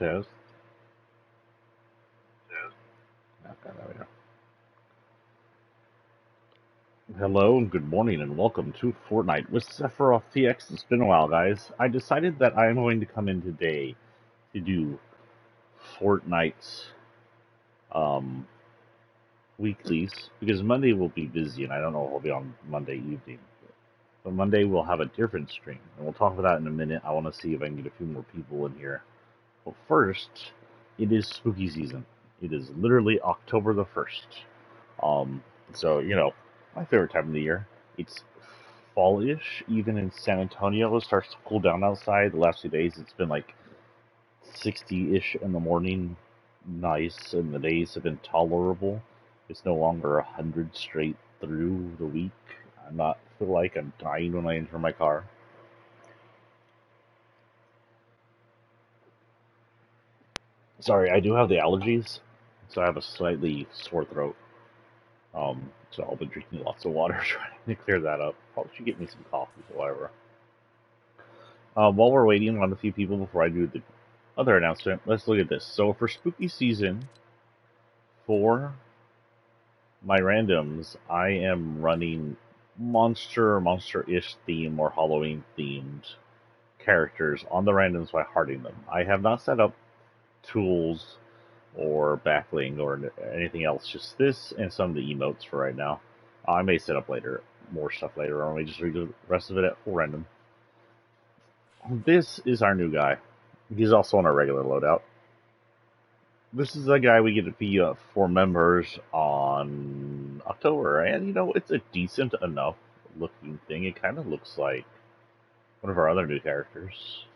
Test. Okay, there we go. Hello and good morning and welcome to Fortnite with Sephiroth TX. It's been a while, guys. I decided that I'm going to come in today to do Fortnite weeklies because Monday will be busy and I don't know if I'll be on Monday evening. But Monday we'll have a different stream and we'll talk about that in a minute. I want to see if I can get a few more people in here. But first, it is spooky season. It is literally October the 1st. So, my favorite time of the year. It's fall-ish, even in San Antonio. It starts to cool down outside. The last few days, it's been like 60-ish in the morning, nice, and the days have been tolerable. It's no longer 100 straight through the week. I'm not feel like I'm dying when I enter my car. Sorry, I do have the allergies, so I have a slightly sore throat. So I'll be drinking lots of water trying to clear that up. Probably should get me some coffee or whatever. While we're waiting on a few people before I do the other announcement, let's look at this. So for spooky season, for my randoms, I am running monster-ish theme or Halloween themed characters on the randoms by hearting them. I have not set up tools or backling or anything else, just this and some of the emotes for right now. I may set up more stuff later, or I may just read the rest of it at full random. This is our new guy. He's also on our regular loadout. This is a guy we get to be for members on October, and it's a decent enough looking thing. It kind of looks like one of our other new characters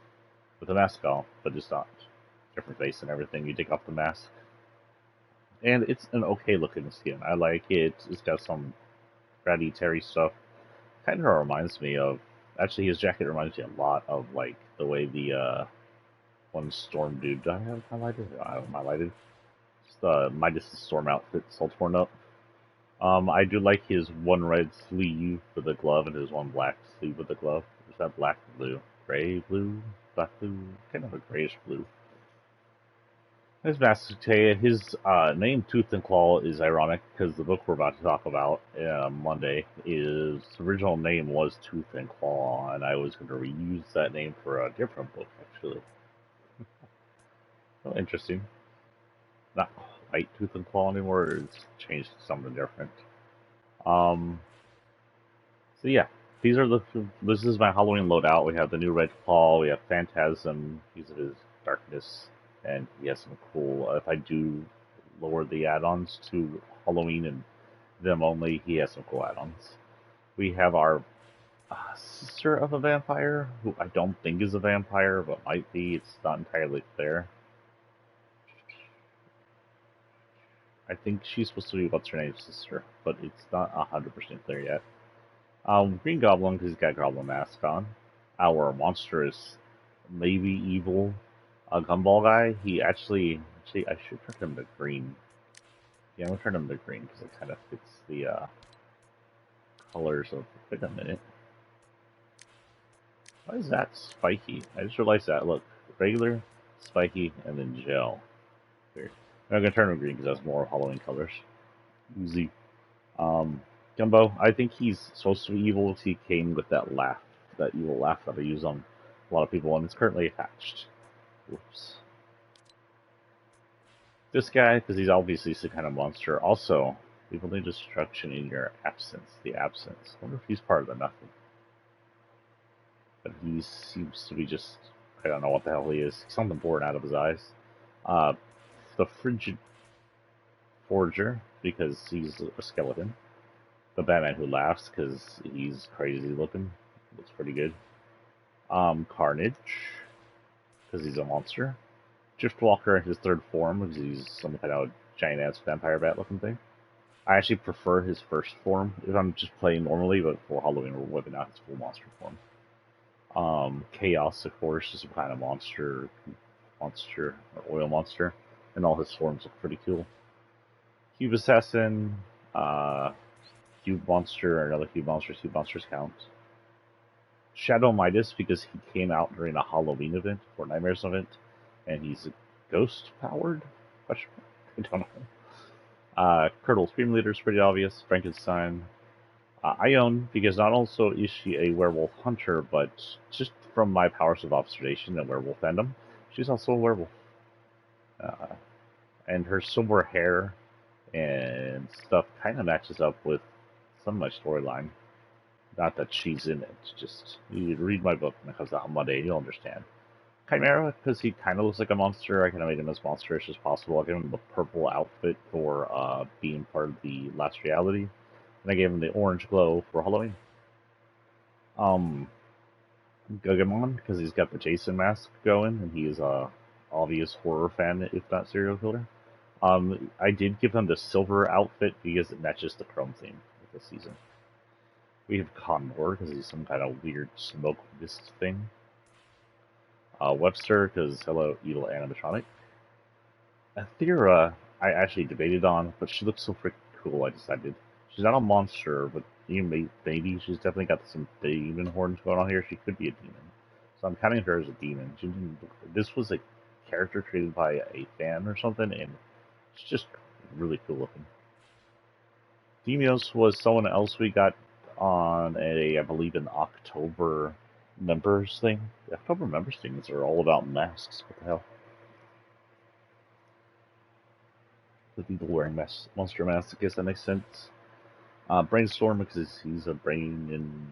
with a mask on, but it's not. Different face and everything. You take off the mask, and it's an okay looking skin. I like it. It's got some ratty Terry stuff. Kind of reminds me of. Actually, his jacket reminds me a lot of like the way the one Storm dude. Do I have highlighted? I don't highlighted. It's the Midas Storm outfit. It's all torn up. I do like his one red sleeve for the glove and his one black sleeve with the glove. Is that black blue? Gray blue? Black blue? Kind of a grayish blue. His mask, his name Tooth and Claw is ironic because the book we're about to talk about Monday, his original name was Tooth and Claw, and I was going to reuse that name for a different book, actually. Oh, interesting. Not quite Tooth and Claw anymore, it's changed to something different. So yeah, this is my Halloween loadout. We have the new Red Claw, we have Phantasm, he's of his darkness, and he has some cool, if I do lower the add-ons to Halloween and them only, he has some cool add-ons. We have our sister of a vampire, who I don't think is a vampire, but might be. It's not entirely clear. I think she's supposed to be what's her name's sister, but it's not 100% clear yet. Green Goblin, because he's got a Goblin mask on. Our monster is maybe evil. Gumball guy, he actually, I should turn him to green. Yeah, I'm gonna turn him to green because it kind of fits the colors of. Wait a minute. Why is that spiky? I just realized that. Look, regular, spiky, and then gel. Weird. I'm gonna turn him green because that's more Halloween colors. Easy. Gumbo, I think he's supposed to be evil because he came with that laugh, that evil laugh that I use on a lot of people, and it's currently attached. Whoops. This guy, because he's obviously some kind of monster. Also, people need destruction in your absence. The absence. I wonder if he's part of the nothing. But he seems to be just, I don't know what the hell he is. Something pouring out of his eyes. The Frigid Forger, because he's a skeleton. The Batman who laughs, because he's crazy looking. Looks pretty good. Carnage, because he's a monster. Driftwalker in his third form, because he's some kind of giant-ass vampire bat-looking thing. I actually prefer his first form if I'm just playing normally, but for Halloween we're whipping out his full monster form. Chaos, of course, is some kind of monster, or oil monster, and all his forms look pretty cool. Cube Assassin, Cube Monster, another Cube Monster, Cube Monsters count. Shadow Midas, because he came out during a Halloween event, or Nightmares event, and he's ghost powered? I don't know. Curdle Scream Leader is pretty obvious. Frankenstein. I own, because not also is she a werewolf hunter, but just from my powers of observation and werewolf fandom, she's also a werewolf. And her silver hair and stuff kind of matches up with some of my storyline. Not that she's in it, just you read my book when it comes out on Monday, you'll understand. Chimera, because he kind of looks like a monster. I kind of made him as monstrous as possible. I gave him the purple outfit for being part of the last reality, and I gave him the orange glow for Halloween. Gugamon, because he's got the Jason mask going, and he is a obvious horror fan, if not serial killer. I did give him the silver outfit because it matches the chrome theme of this season. We have Condor, because he's some kind of weird smoke mist thing. Webster, because hello, evil animatronic. Athera, I actually debated on, but she looks so freaking cool, I decided. She's not a monster, but maybe she's definitely got some demon horns going on here. She could be a demon. So I'm counting her as a demon. This was a character created by a fan or something, and it's just really cool looking. Demios was someone else we got on I believe, an October members thing. The October members things are all about masks. What the hell? The people wearing monster masks, I guess that makes sense. Brainstorm, because he's a brain in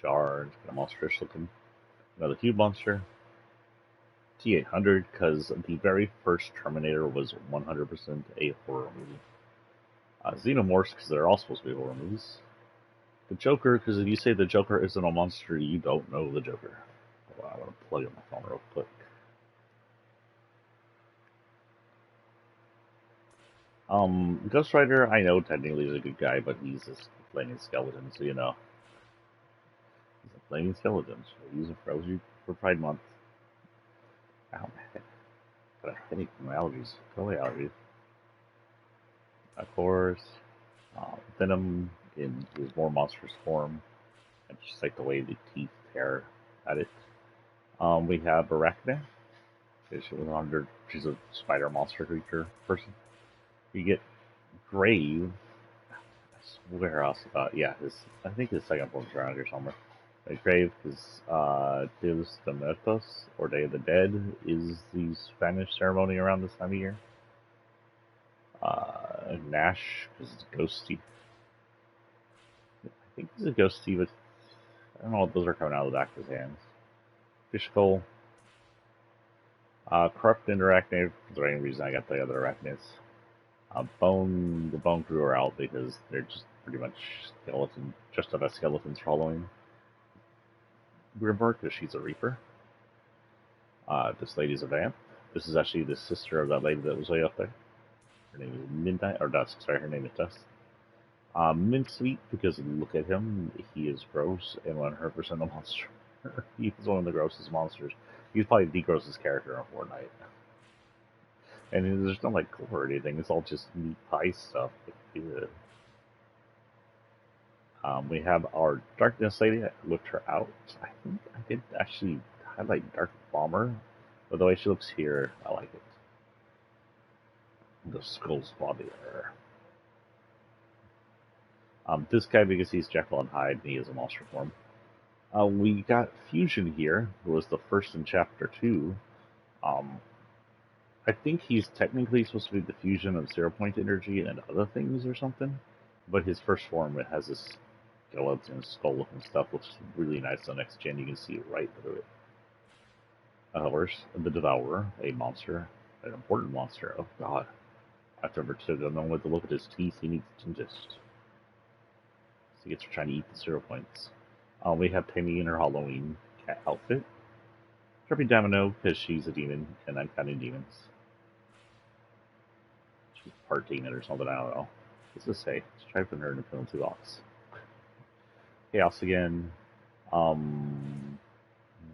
jar, kind of monstrous looking. Another cube monster. T-800, because the very first Terminator was 100% a horror movie. Xenomorphs, because they're all supposed to be horror movies. The Joker, because if you say the Joker isn't a monster, you don't know the Joker. Hold on, I'm going to plug in my phone real quick. Ghost Rider, I know technically is a good guy, but he's a flaming skeleton, so you know. He's a flaming skeleton, so he's a frozen for Pride Month. Ow, my head. Got a headache from my allergies. Go away, allergies. Of course, Venom in his more monstrous form. I just like the way the teeth tear at it. We have Arachne. She's a spider monster creature person. You get Grave. I swear else about I think his second form's around here somewhere. Grave is Deus de Muertos, or Day of the Dead, is the Spanish ceremony around this time of year. Nash, because it's ghosty. I think he's a ghosty, but I don't know what those are coming out of the back of his hands. Fish Skull. Corrupt and Arachne, for the same reason I got the other Arachnids. The Bone Crew are out because they're just pretty much just about skeletons for Halloween. Grimmer, because she's a Reaper. This lady's a vamp. This is actually the sister of that lady that was way up there. Her name is Midnight, or Dusk, sorry, her name is Dusk. Mincemeat, because look at him, he is gross and 100% a monster. He's one of the grossest monsters. He's probably the grossest character on Fortnite. And there's no like gore or anything, it's all just meat pie stuff. We have our Darkness Lady. I looked her out. I think I did actually highlight Dark Bomber, but the way she looks here, I like it. The Skull's body there. This guy, because he's Jekyll and Hyde, and he is a monster form. We got Fusion here, who was the first in Chapter 2. I think he's technically supposed to be the fusion of Zero Point Energy and other things or something, but his first form, it has this skeleton, skull-looking stuff, looks really nice on next gen. You can see it right through it. Where's the Devourer, a monster, an important monster. Oh god. I've never known what to look at his teeth, he needs to just... So he gets trying to eat the 0 points. We have Penny in her Halloween cat outfit. Trippy Domino, because she's a demon, and I'm counting demons. She's part demon or something, I don't know. What's this say? Let's try to put her in the penalty box. Chaos again.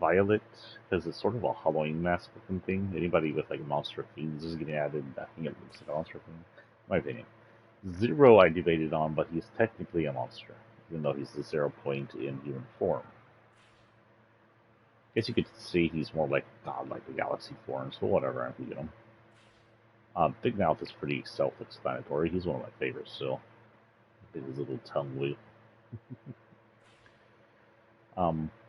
Violet, because it's sort of a Halloween mask looking thing. Anybody with like monster themes is getting added. I think it looks like a monster theme, in my opinion. Zero I debated on, but he's technically a monster, even though he's the 0 point in human form. guess you could say he's more like God, like the galaxy form, so whatever, I'm feeding him. Big Mouth is pretty self-explanatory. He's one of my favorites still. His little tongue loop.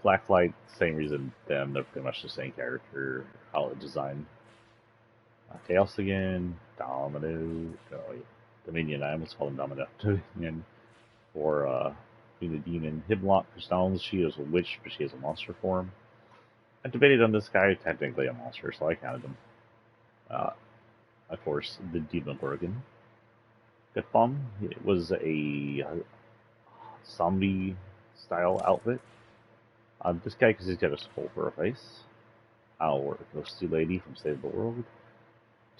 Blacklight, same reason, them, they're pretty much the same character, solid design. Chaos again, Domino, Dominion, I almost called him Domino. Dominion for being the demon. Hiblock for Stones, she is a witch, but she has a monster form. I debated on this guy, technically a monster, so I counted him. Of course, the Demon Gorgon. Good fun. It was a zombie style outfit. This guy, because he's got a skull for a face. Our ghosty lady from Save the World.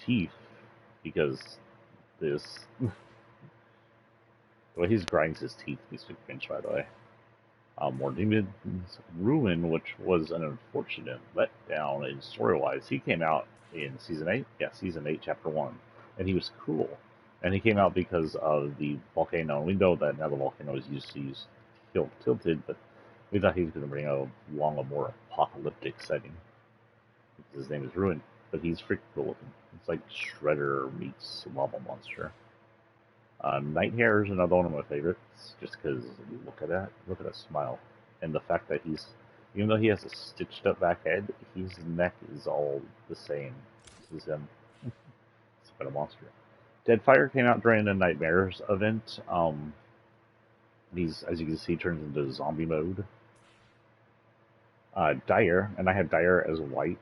Teeth, because this. The way he grinds his teeth makes me cringe, by the way. More demons. Ruin, which was an unfortunate letdown in story-wise. He came out in Season 8? Yeah, Season 8, Chapter 1. And he was cool. And he came out because of the volcano. We know that now the volcano is used to use tilted, but we thought he was going to bring along a more apocalyptic setting. His name is Ruin, but he's freaking cool looking. It's like Shredder meets Lava Monster. Night Hair is another one of my favorites, just because look at that smile, and the fact that even though he has a stitched up back head, his neck is all the same. This is him. It's been a monster. Deadfire came out during the Nightmares event. He's, as you can see, turns into zombie mode. Dire, and I have Dire as white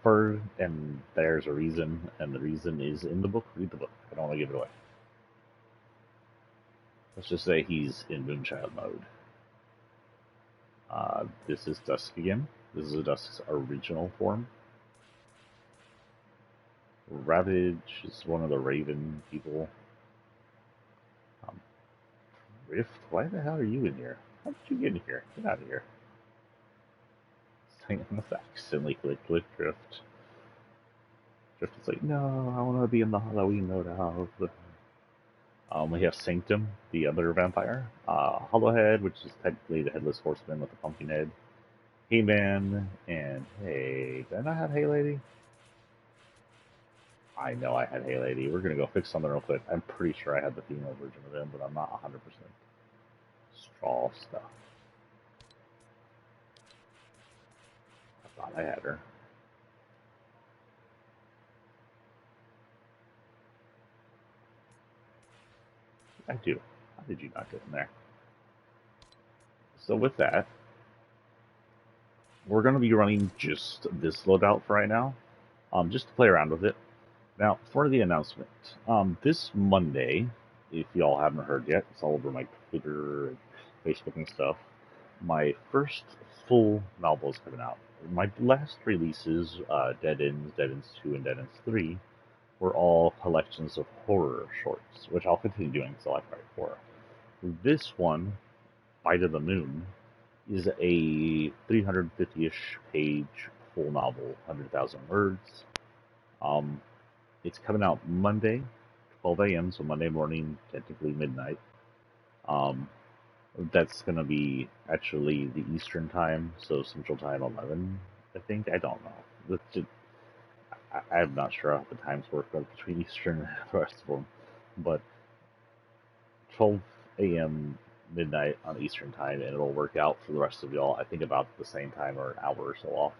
fur, and there's a reason, and the reason is in the book. Read the book. I don't want to give it away. Let's just say he's in Moonchild mode. This is Dusk again. This is Dusk's original form. Ravage is one of the Raven people. Rift, why the hell are you in here? How did you get in here? Get out of here. I must accidentally click Drift. Drift is like, no, I want to be in the Halloween Loadout. We have Sanctum, the other vampire. Hollowhead, which is technically the Headless Horseman with the pumpkin head. He-Man, and hey, did I not have Hey Lady? I know I had Hey Lady. We're going to go fix something real quick. I'm pretty sure I had the female version of him, but I'm not 100%. Straw stuff. I thought I had her. I do. How did you not get in there? So with that, we're going to be running just this loadout for right now, just to play around with it. Now, for the announcement, this Monday, if y'all haven't heard yet, it's all over my Twitter and Facebook and stuff, my first full novel is coming out. My last releases, Dead Ends 2, and Dead Ends 3, were all collections of horror shorts, which I'll continue doing until I write horror. This one, Bite of the Moon, is a 350-ish page full novel, 100,000 words. It's coming out Monday, 12 a.m., so Monday morning, technically midnight. That's going to be actually the Eastern time, so Central time 11, I think. I don't know. I'm not sure how the times work between Eastern and the rest of them, but 12 a.m. midnight on Eastern time, and it'll work out for the rest of y'all, I think about the same time or an hour or so off.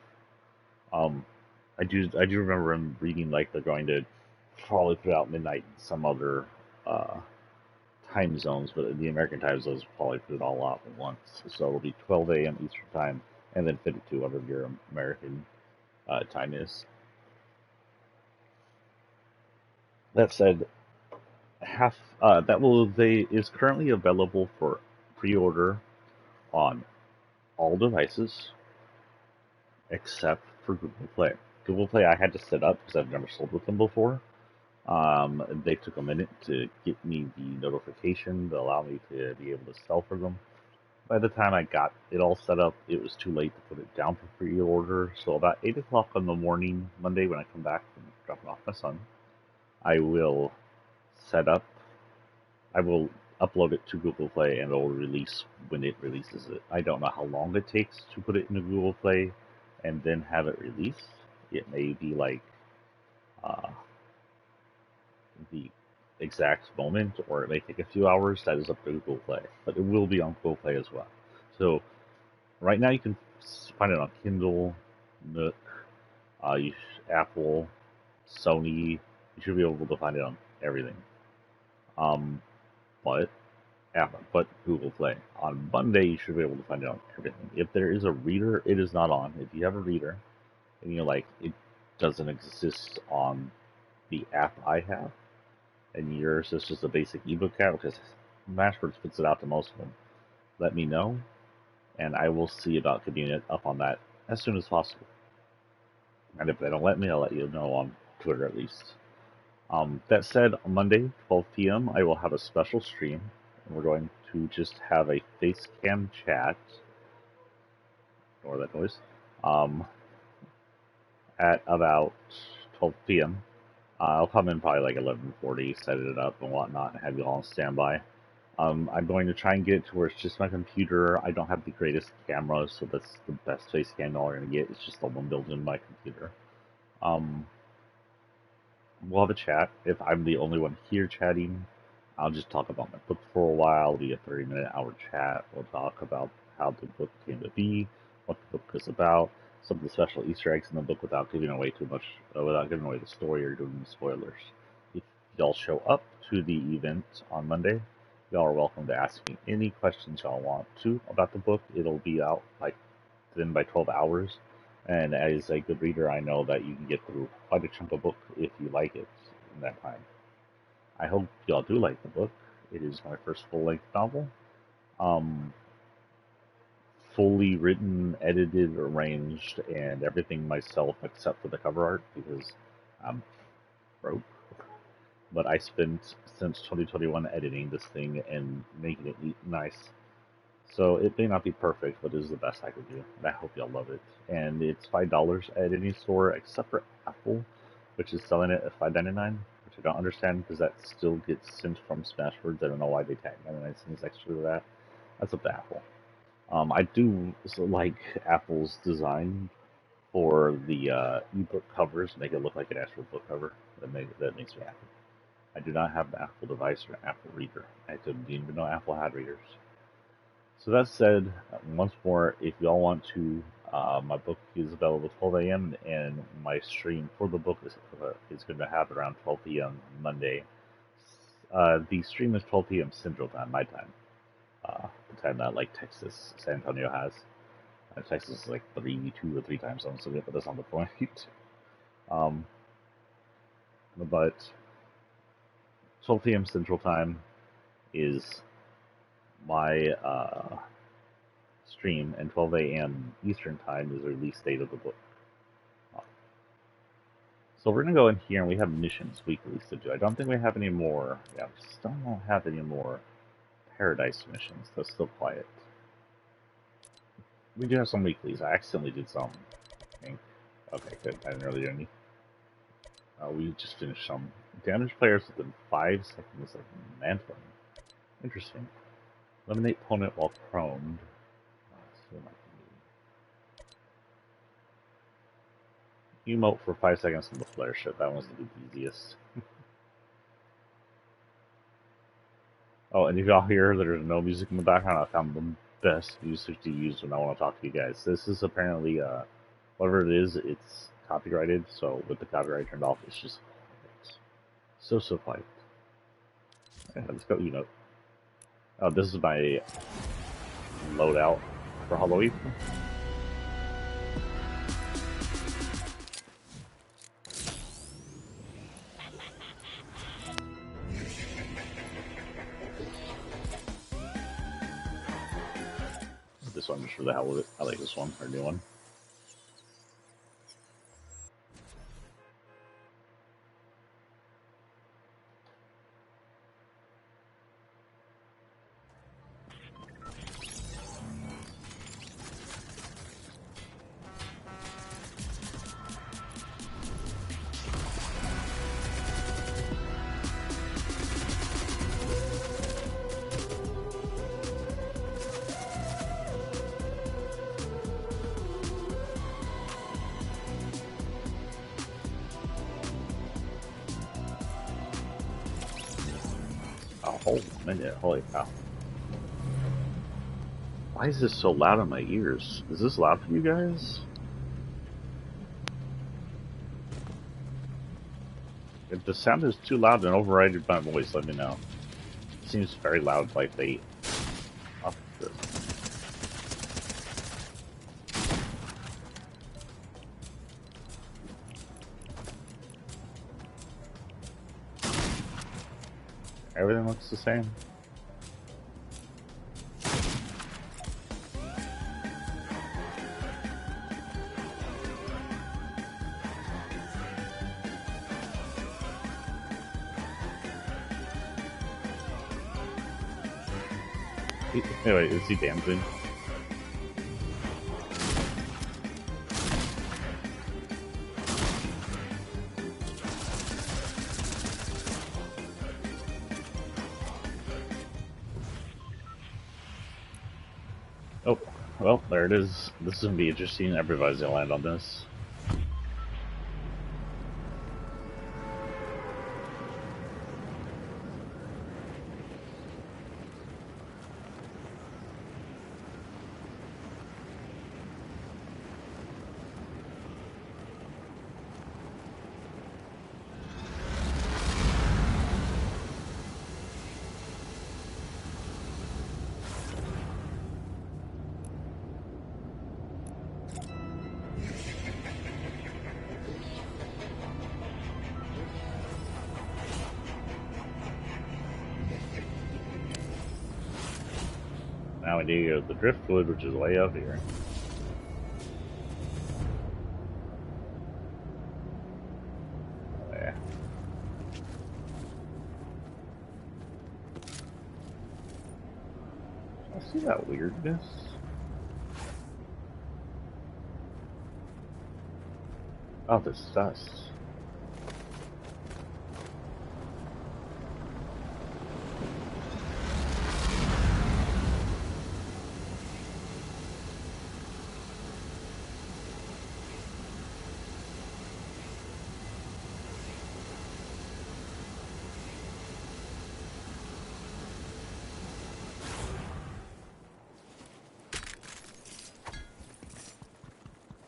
I do remember him reading like they're going to probably put out midnight in some other time zones, but the American time zones will probably put it all out at once. So it'll be 12 a.m. Eastern time, and then fit it to whatever your American time is. That said, is currently available for pre-order on all devices except for Google Play. Google Play I had to set up because I've never sold with them before. They took a minute to get me the notification to allow me to be able to sell for them. By the time I got it all set up, it was too late to put it down for pre-order. So about 8 o'clock in the morning, Monday, when I come back from dropping off my son, I will set up. I will upload it to Google Play and it'll release when it releases it. I don't know how long it takes to put it into Google Play and then have it released. It may be like uh, the exact moment, or it may take a few hours. That is up to Google Play, but it will be on Google Play as well. So right now you can find it on Kindle, Nook, Apple, Sony. You should be able to find it on everything. Um, but but Google Play. On Monday, you should be able to find it on everything. If there is a reader, it is not on. If you have a reader, and you're like, it doesn't exist on the app I have, and yours is just a basic ebook app, because Mashwords puts it out to most of them, let me know, and I will see about getting it up on that as soon as possible. And if they don't let me, I'll let you know on Twitter at least. That said, on Monday, 12 p.m., I will have a special stream, and we're going to just have a facecam chat, ignore that noise, at about 12 p.m. I'll come in probably like 11:40, set it up and whatnot, and have you all on standby. I'm going to try and get it to where it's just my computer. I don't have the greatest camera, so that's the best facecam y'all are going to get. It's just the one built in my computer. We'll have a chat. If I'm the only one here chatting, I'll just talk about my book for a while. It'll be a 30-minute hour chat. We'll talk about how the book came to be, what the book is about, some of the special Easter eggs in the book without giving away too much, without giving away the story or doing spoilers. If y'all show up to the event on Monday, y'all are welcome to ask me any questions y'all want to about the book. It'll be out by 12 hours. And as a good reader, I know that you can get through quite a chunk of book if you like it in that time. I hope y'all do like the book. It is my first full-length novel. Fully written, edited, arranged, and everything myself except for the cover art because I'm broke. But I spent since 2021 editing this thing and making it neat and nice. So it may not be perfect, but it is the best I could do. And I hope y'all love it. And it's $5 at any store except for Apple, which is selling it at $5.99, which I don't understand because that still gets sent from Smashwords. I don't know why they tag 99 cents extra to that. That's up to Apple. I do like Apple's design for the ebook covers, make it look like an actual book cover. That makes me happy. I do not have an Apple device or an Apple reader. I didn't even know Apple had readers. So that said, once more, if y'all want to, my book is available at 12 a.m. and my stream for the book is going to happen around 12 p.m. Monday. The stream is 12 p.m. Central Time, my time. The time that like Texas, San Antonio has. Texas is like 2 or 3 times zones, but that's not the point. But 12 p.m. Central Time is my stream, and 12 a.m. Eastern Time is the release date of the book. So we're going to go in here, and we have missions weekly to do. I don't think we have any more. Yeah, we still don't have any more Paradise missions. That's still quiet. We do have some weeklies. I accidentally did some, I think. Okay, good. I didn't really do any. We just finished some. Damage players within 5 seconds of mantling. Interesting. Eliminate opponent while prone. Emote for 5 seconds on the flare ship. That one's the easiest. Oh, and if y'all hear there's no music in the background, I found the best music to use when I want to talk to you guys. This is apparently, whatever it is, it's copyrighted. So with the copyright turned off, it's just so quiet. Okay, let's go emote. Oh, this is my loadout for Halloween. This one just for the hell of it. I like this one, our new one. whole minute. Holy cow. Why is this so loud in my ears? Is this loud for you guys? If the sound is too loud and overridden by my voice, let me know. It seems very loud by fate. Off this. Everything looks the same. Anyway, is he dancing? Oh, well, there it is. This is gonna be interesting. Everybody's gonna land on this. Now we need to go to the driftwood, which is way up here. Oh, yeah. I see that weirdness. Oh, this dust.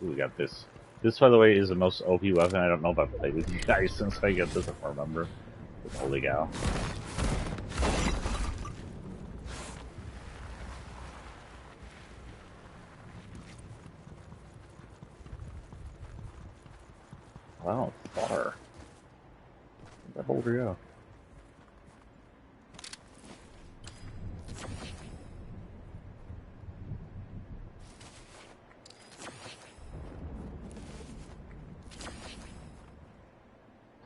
Ooh, we got this. This, by the way, is the most OP weapon. I don't know about play with you guys since I get this, if I remember. But holy cow. Wow, far. Where'd that boulder go?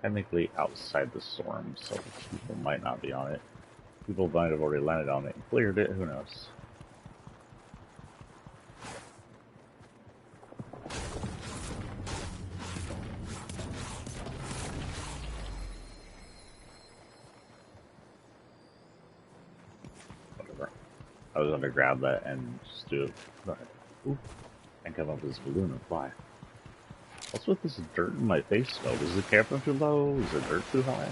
Technically outside the storm, so people might not be on it. People might have already landed on it and cleared it, who knows. Whatever. I was gonna grab that and just do it. Ooh. And come up with this balloon and fly. What's with this dirt in my face though? Is the camera too low? Is the dirt too high?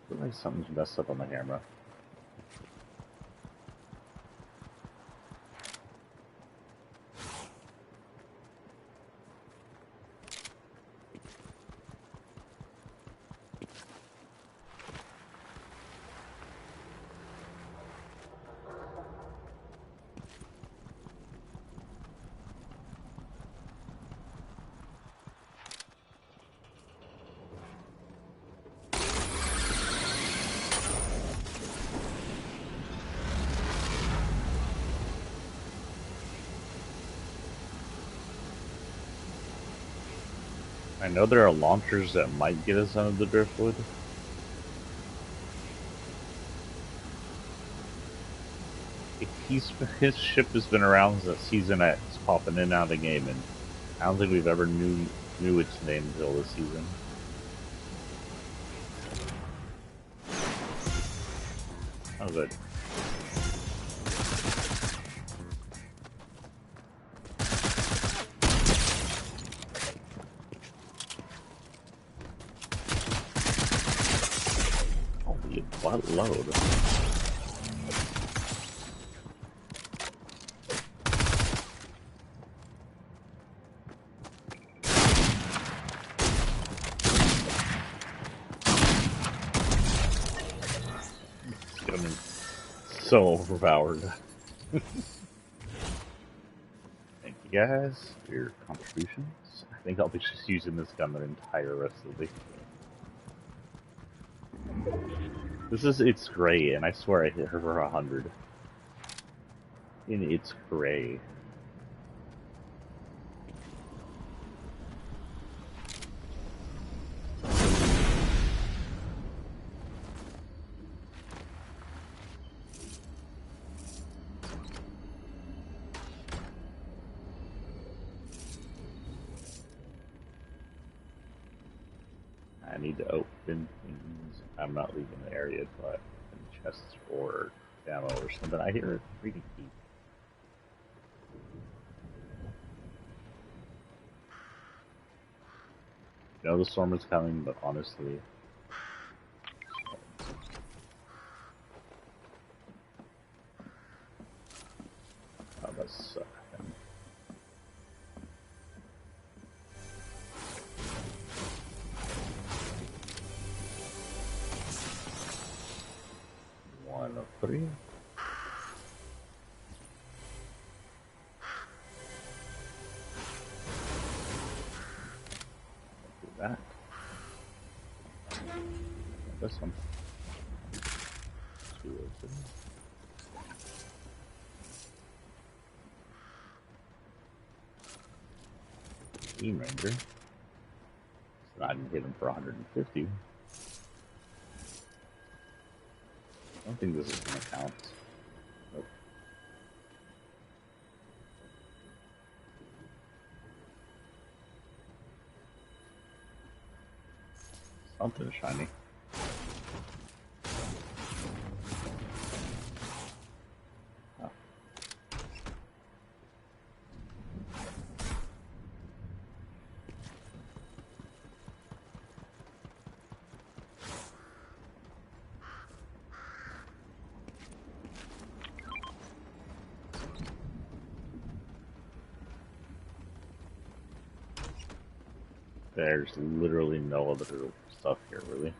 I feel like something's messed up on the camera. I know there are launchers that might get us out of the driftwood. His ship has been around since Season X, popping in and out of the game, and I don't think we've ever knew its name until this season. Oh, good. What load? It's getting so overpowered. Thank you guys for your contributions. I think I'll be just using this gun the entire rest of the week. It's gray, and I swear I hit her for 100. And it's gray. I need to open things. I'm not leaving the area, but chests or ammo or something. I hear it pretty deep. I know the storm is coming, but honestly, oh, that's one of three. Do that. This one. 2 of them. Team Ranger. So I didn't hit him for 150. I don't think this is going to count. Nope. Something shiny. Oh. There's literally no other stuff here, really.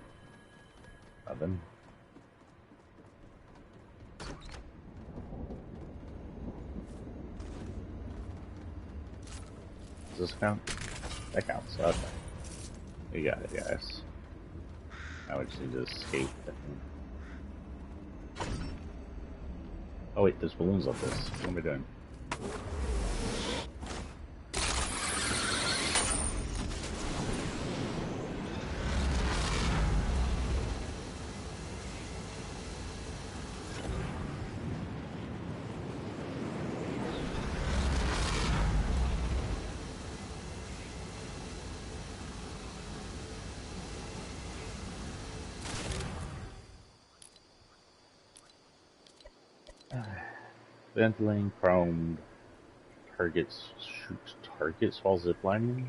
Nothing. Does this count? That counts. Okay. We got it, guys. Now we just need to escape. Oh wait, there's balloons up this. What am I doing? Ventilating, chromed, targets, shoot targets while ziplining.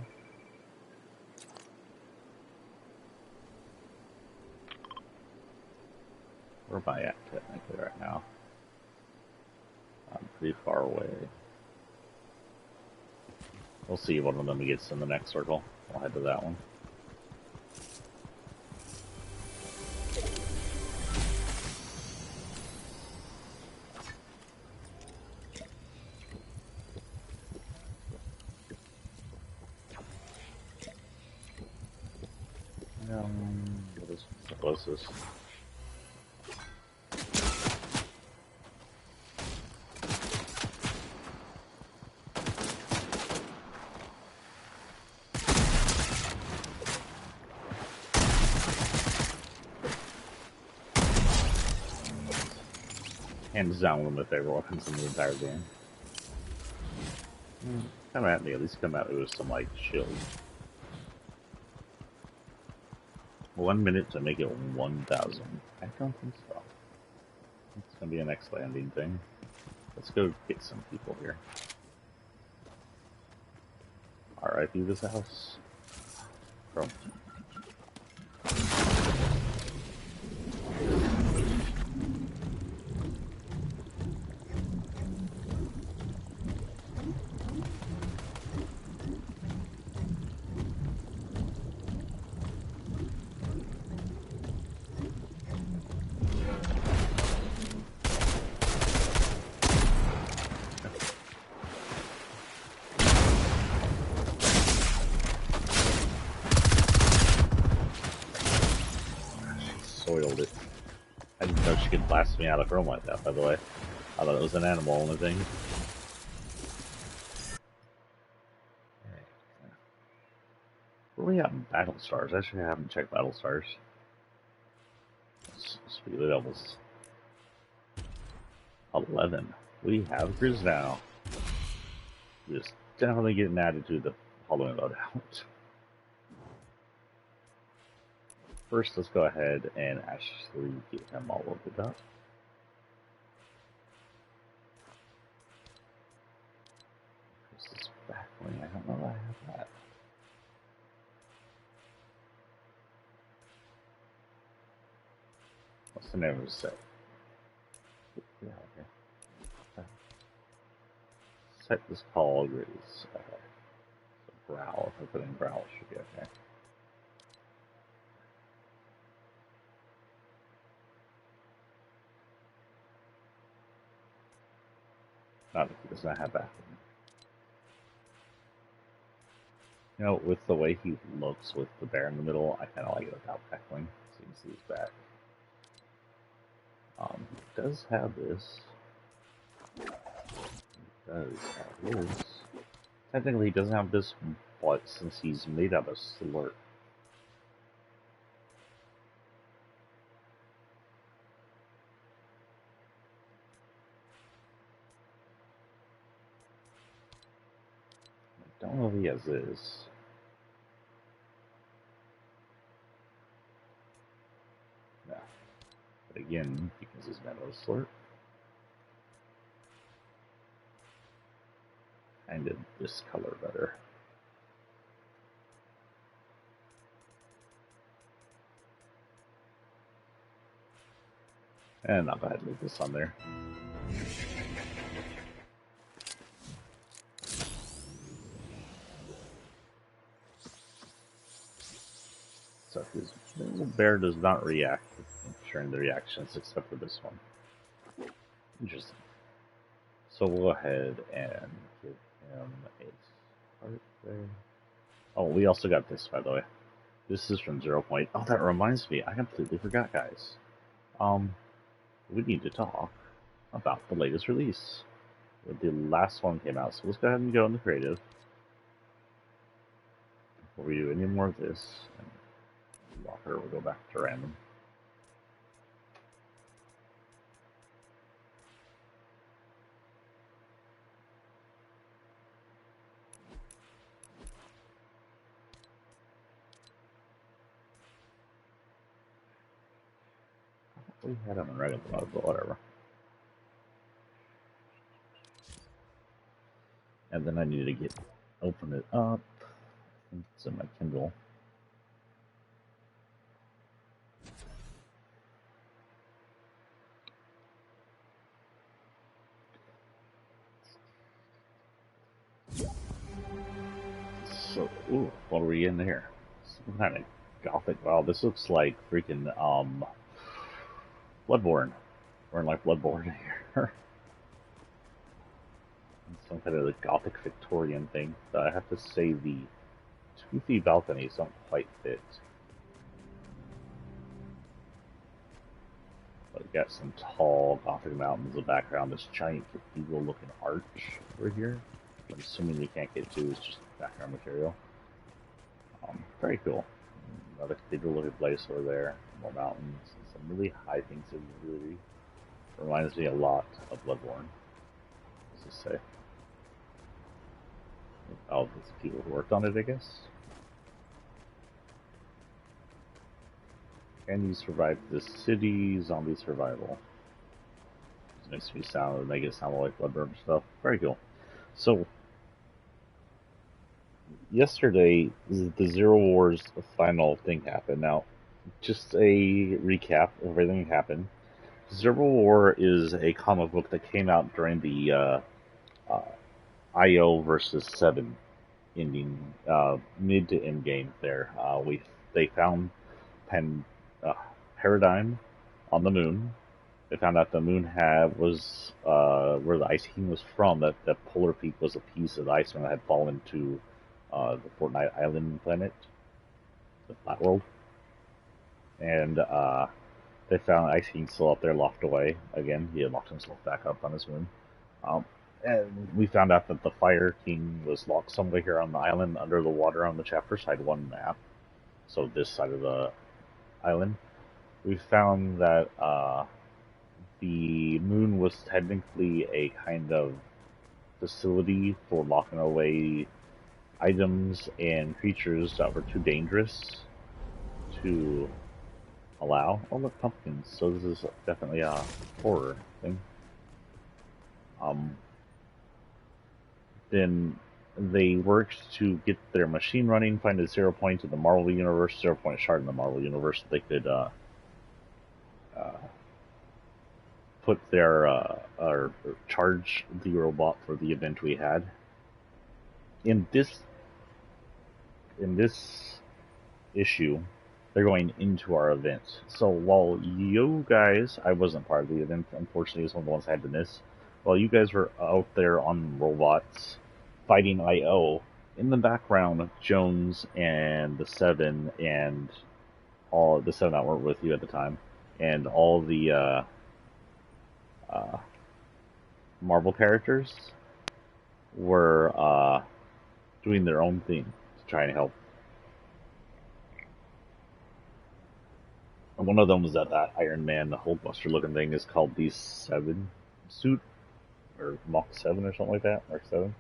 Where am I at technically right now? I'm pretty far away. We'll see if one of them gets in the next circle. I'll head to that one. What is this? Hands down one of my favorite weapons in the entire game. Come at me, at least come at me with some, like, shield. 1 minute to make it 1,000. I don't think so. It's gonna be a next landing thing. Let's go get some people here. R.I.P. this house. Bro. blasted me out of chrome like that, by the way. I thought it was an animal and thing. Where are we at in battle stars? Actually, I haven't checked battle stars. Speed of devils. 11. We have Grizz now. Just definitely getting added to the Halloween loadout. First, let's go ahead and actually get him all loaded up. This is back wing. I don't know that I have that. What's the name of the set? Yeah, okay. Set is called Grizz. Growl. If I put in growl, it should be okay. Not if he does not have that. You know, with the way he looks with the bear in the middle, I kind of like it without backling. So you can see his back. He does have this. He does have this. Technically, he doesn't have this, but since he's made out of slurp. I don't know if he has this. No. But again, because he's made out of slurp. Kind of this color better. And I'll go ahead and leave this on there. So his little bear does not react during the reactions except for this one. Interesting. So we'll go ahead and give him a heart there. Oh, we also got this, by the way. This is from 0 Point. Oh, that reminds me. I completely forgot, guys. We need to talk about the latest release. The last one came out, so let's go ahead and go into creative. Before we do any more of this, and Walker will go back to random. We had him in regular mode, but whatever. And then I need to open it up. It's in my Kindle. So, ooh, what are we in here? Some kind of gothic. Wow, this looks like freaking Bloodborne. We're in like Bloodborne here. Some kind of gothic Victorian thing. But I have to say the toothy balconies don't quite fit. But we got some tall gothic mountains in the background. This giant cathedral-looking arch over here. I'm assuming you can't get to. It's just background material. Very cool. Another cathedral-looking place over there. More mountains. Some really high things in the movie. Reminds me a lot of Bloodborne. What's this say? Oh, these people who worked on it, I guess. Can you survive the city? Zombie survival. This makes me make it sound like Bloodborne stuff. Very cool. So, yesterday, the Zero Wars final thing happened. Now, just a recap of everything that happened. Zero War is a comic book that came out during the IO versus 7 ending, mid to end game there. They found Paradigm on the moon. They found out the moon was where the ice king was from. That polar peak was a piece of the ice that had fallen to the Fortnite island planet, the flat world, and They found Ice King still up there, locked away. Again, he had locked himself back up on his moon. Um, and we found out that the Fire King was locked somewhere here on the island under the water on the chapter side 1 map. So this side of the island. We found that the moon was technically a kind of facility for locking away items and creatures that were too dangerous to allow. Oh, look, pumpkins. So this is definitely a horror thing. Then they worked to get their machine running, find a 0 point in the Marvel Universe, 0 point shard in the Marvel Universe that they could put their or charge the robot for the event we had. In this issue, they're going into our event. So while you guys, I wasn't part of the event, unfortunately, it was one of the ones I had to miss. While you guys were out there on robots fighting IO, in the background, Jones and the Seven and all the Seven that weren't with you at the time, and all the Marvel characters were doing their own thing to try and help. And one of them was that Iron Man, the Hulkbuster looking thing, is called the 7 suit, or Mach 7 or something like that, Mark 7.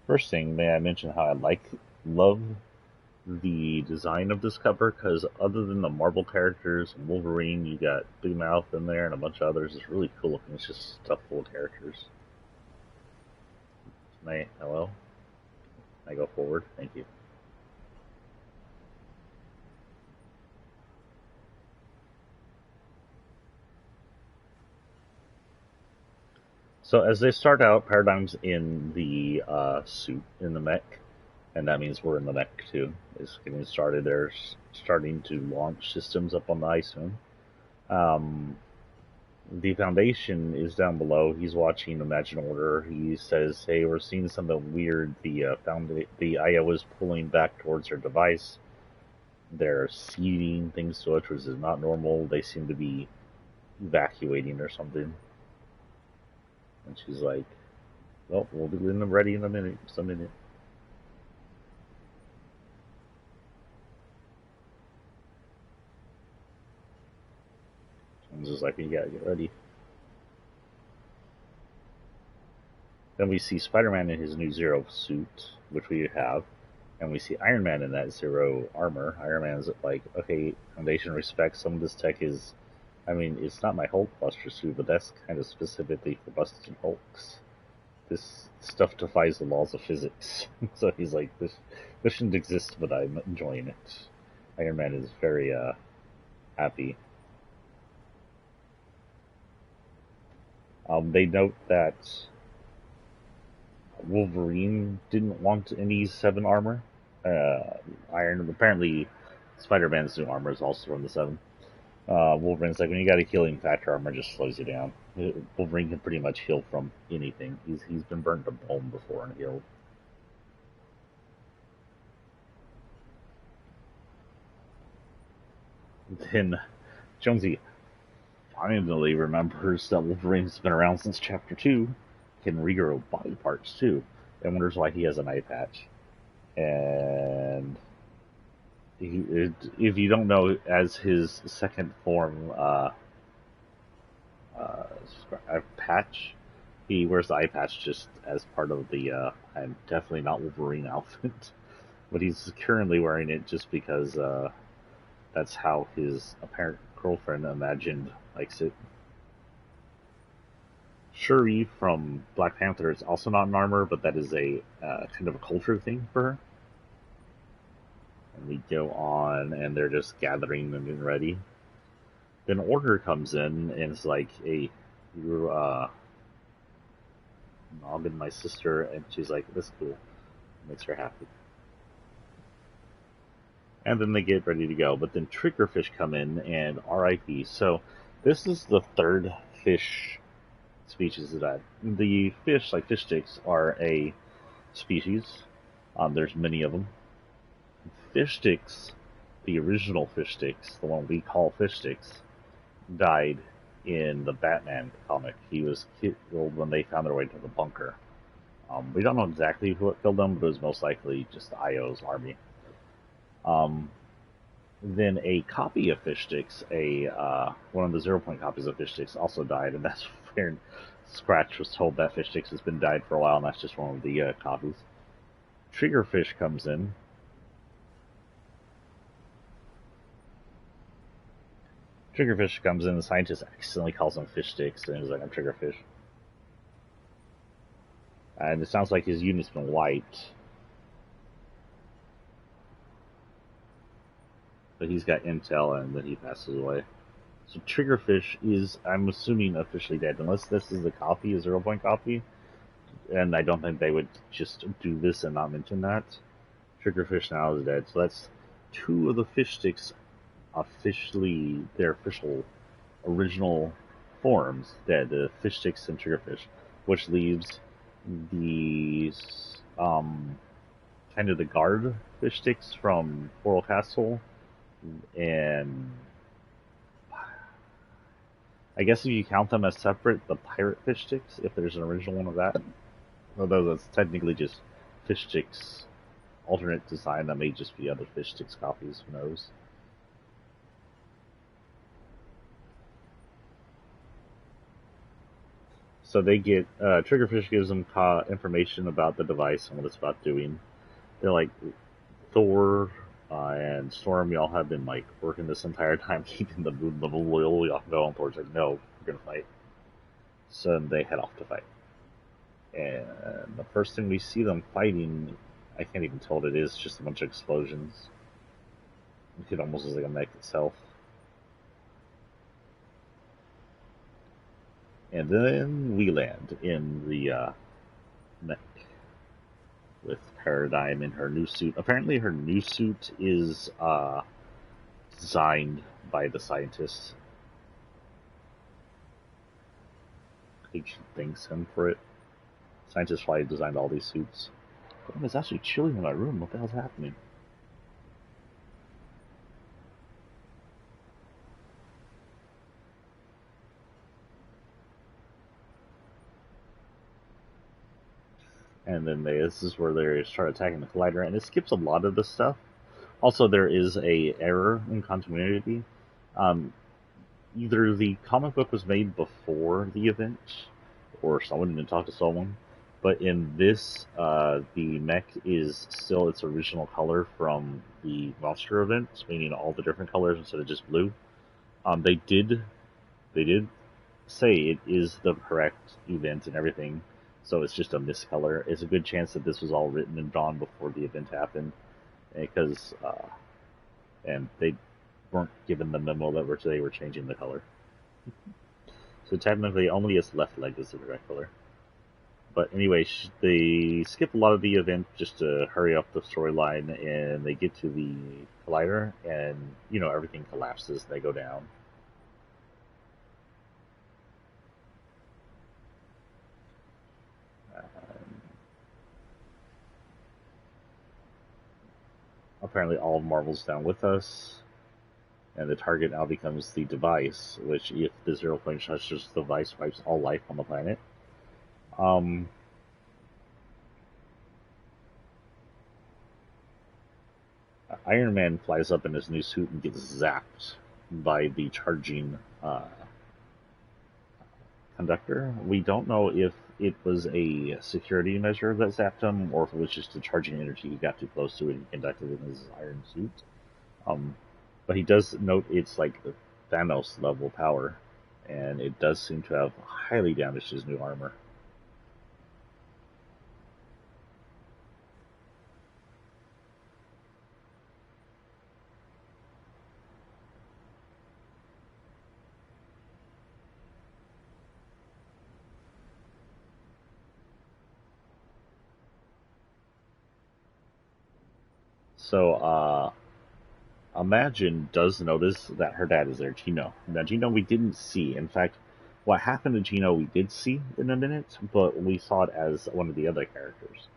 First thing, may I mention how I love the design of this cover, because other than the Marvel characters and Wolverine, you got Big Mouth in there and a bunch of others. It's really cool looking. It's just stuff full of characters. Hello? I go forward? Thank you. So as they start out, Paradigm's in the suit, in the mech, and that means we're in the mech too. It's getting started. They're starting to launch systems up on the ice moon. The Foundation is down below. He's watching Imagine Order. He says, "Hey, we're seeing something weird. The IO is pulling back towards her device. They're seeding things to it, which is not normal. They seem to be evacuating or something." And she's like, "Well, we'll be ready in a minute, just a minute." Jones is like, "You gotta get ready." Then we see Spider-Man in his new Zero suit, which we have, and we see Iron Man in that Zero armor. Iron Man's like, "Okay, Foundation respects some of this tech is, I mean, it's not my Hulkbuster suit, but that's kind of specifically for busting Hulks. This stuff defies the laws of physics." So he's like, this shouldn't exist, but I'm enjoying it. Iron Man is very happy. They note that Wolverine didn't want any 7 armor. Apparently Spider-Man's new armor is also from the 7. Wolverine's like, when you got a healing factor, armor just slows you down. Wolverine can pretty much heal from anything. He's been burnt to bone before and healed. Then Jonesy finally remembers that Wolverine's been around since Chapter 2, can regrow body parts too, and wonders why he has an eye patch. And if you don't know, as his second form patch, he wears the eye patch just as part of the I'm definitely not Wolverine outfit, but he's currently wearing it just because that's how his apparent girlfriend imagined likes it. Shuri from Black Panther is also not in armor, but that is a kind of a culture thing for her. And we go on, and they're just gathering and getting ready. Then Order comes in and is like, "Hey, you're mobbing my sister," and she's like, "That's cool." It makes her happy. And then they get ready to go. But then triggerfish come in and RIP. So this is the third fish species of that. The fish, like fish sticks, are a species. There's many of them. Fish sticks the original fish sticks, the one we call fish sticks, died in the Batman comic. He was killed when they found their way to the bunker. We don't know exactly who killed them, but it was most likely just Io's army. Then a copy of fish sticks, one of the 0 point copies of fish sticks, also died, and that's where Scratch was told that fish sticks has been died for a while, and that's just one of the copies. Triggerfish comes in. The scientist accidentally calls them fish sticks, and he's like, I'm Triggerfish. And it sounds like his unit's been wiped. But he's got intel, and then he passes away. So Triggerfish is, I'm assuming, officially dead, unless this is a copy, a 0 point copy. And I don't think they would just do this and not mention that. Triggerfish now is dead, so that's 2 of the fish sticks officially, their official original forms dead, the fish sticks and Triggerfish, which leaves these kind of the guard fish sticks from Coral Castle, and I guess if you count them as separate, the pirate fish sticks, if there's an original one of that, although that's technically just fish sticks alternate design, that may just be other fish sticks copies, who knows. So they get, Triggerfish gives them information about the device and what it's about doing. They're like, Thor and Storm, y'all have been like working this entire time keeping the moon level loyal. Y'all can go, and Thor's like, no, we're gonna fight. So they head off to fight. And the first thing we see them fighting, I can't even tell what it is, just a bunch of explosions. It almost looks like a mech itself. And then we land in the mech with Paradigm in her new suit. Apparently her new suit is designed by the scientist. I think she thanks him for it. Scientist probably designed all these suits. Damn, it's actually chilly in my room. What the hell's happening? And then this is where they start attacking the collider, and it skips a lot of the stuff. Also, there is a error in continuity. Either the comic book was made before the event, or someone didn't talk to someone. But in this, the mech is still its original color from the monster event, meaning all the different colors instead of just blue. They did say it is the correct event and everything, so it's just a miscolor. It's a good chance that this was all written and drawn before the event happened, because and they weren't given the memo that they were changing the color. So technically, only its left leg is the correct color. But anyway, they skip a lot of the event just to hurry up the storyline, and they get to the collider, and everything collapses. They go down. Apparently, all of Marvel's down with us, and the target now becomes the device, which, if the 0 point touches the device, wipes all life on the planet. Iron Man flies up in his new suit and gets zapped by the charging conductor. We don't know if it was a security measure that zapped him, or if it was just the charging energy. He got too close to it and conducted it in his iron suit. But he does note it's like Thanos level power, and it does seem to have highly damaged his new armor. So, Imagine does notice that her dad is there, Gino. Now, Gino we didn't see. In fact, what happened to Gino we did see in a minute, but we saw it as one of the other characters.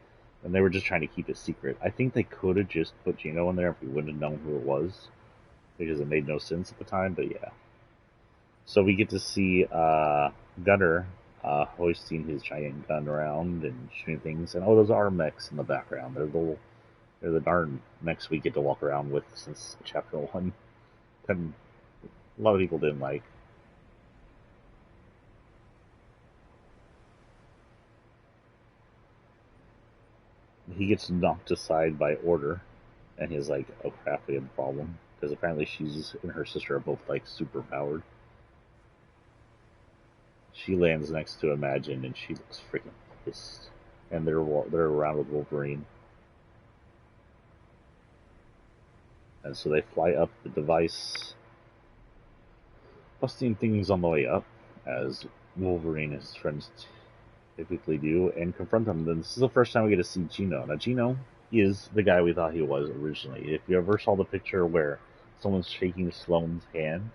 And they were just trying to keep it secret. I think they could have just put Gino in there if we wouldn't have known who it was. because it made no sense at the time, but yeah. So we get to see Gunner hoisting his giant gun around and shooting things, and those are mechs in the background. They're the darn mechs we get to walk around with since Chapter 1. And a lot of people didn't like. He gets knocked aside by Order, and he's like, "Oh crap, we have a problem," because apparently she's and her sister are both like super powered. She lands next to Imagine, and she looks freaking pissed. And they're around with Wolverine, and so they fly up the device, busting things on the way up, as Wolverine and his friends typically do, and confront them. Then this is the first time we get to see Gino. Now, Gino is the guy we thought he was originally. If you ever saw the picture where someone's shaking Sloane's hand,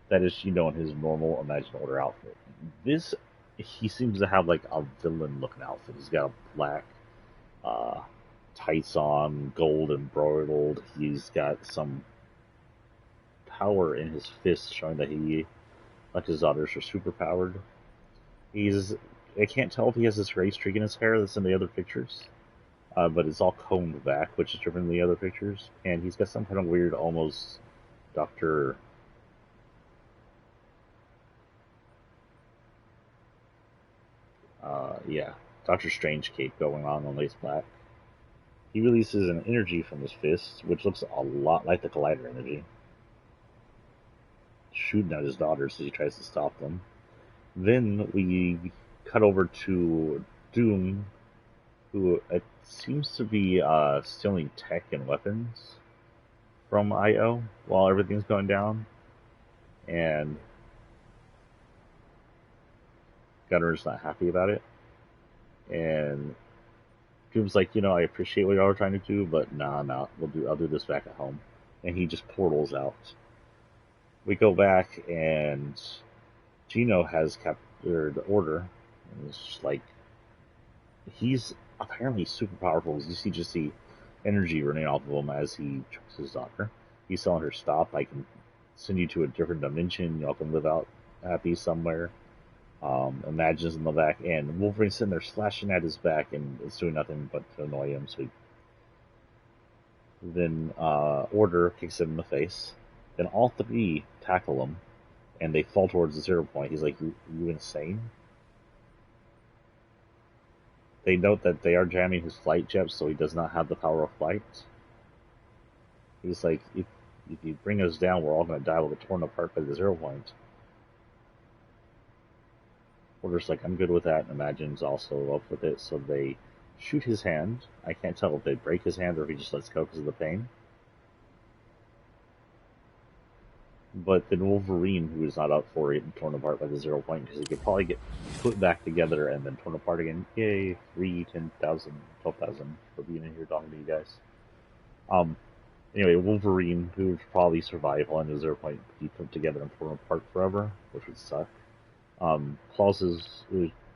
that is Gino in his normal Imagine Order outfit. This, he seems to have like a villain-looking outfit. He's got a black uh, tights on, gold embroidered. He's got some power in his fist, showing that he, like his daughters, are super powered. He's, I can't tell if he has this gray streak in his hair that's in the other pictures, but it's all combed back, which is different than the other pictures. And he's got some kind of weird, almost Doctor. Yeah, Doctor Strange cape going on lace black. He releases an energy from his fist, which looks a lot like the Collider energy, shooting at his daughters as he tries to stop them. Then we cut over to Doom, who it seems to be stealing tech and weapons from IO while everything's going down. And Gunner's not happy about it. And Doom's like, I appreciate what y'all are trying to do, but nah, I'll do this back at home. And he just portals out. We go back, and Gino has captured Order. And it's just like, he's apparently super powerful. You just see energy running off of him as he tricks his daughter. He's telling her, "Stop! I can send you to a different dimension. Y'all can live out happy somewhere." Imagines in the back, and Wolverine's sitting there slashing at his back, and it's doing nothing but to annoy him. So then Order kicks him in the face. Then all three tackle him, and they fall towards the 0 point. He's like, "You insane?" They note that they are jamming his flight jet, so he does not have the power of flight. He's like, if you bring us down, we're all going to die. We'll get torn apart by the 0 point. Order's like, I'm good with that, and Imagine's also up with it, so they shoot his hand. I can't tell if they break his hand or if he just lets go because of the pain. But then Wolverine, who is not up for it, and torn apart by the 0 point, because he could probably get put back together and then torn apart again. Yay, 3, 10,000, 12,000 for being in here talking to you guys. Anyway, Wolverine, who would probably survive on the 0 point, be put together and torn apart forever, which would suck.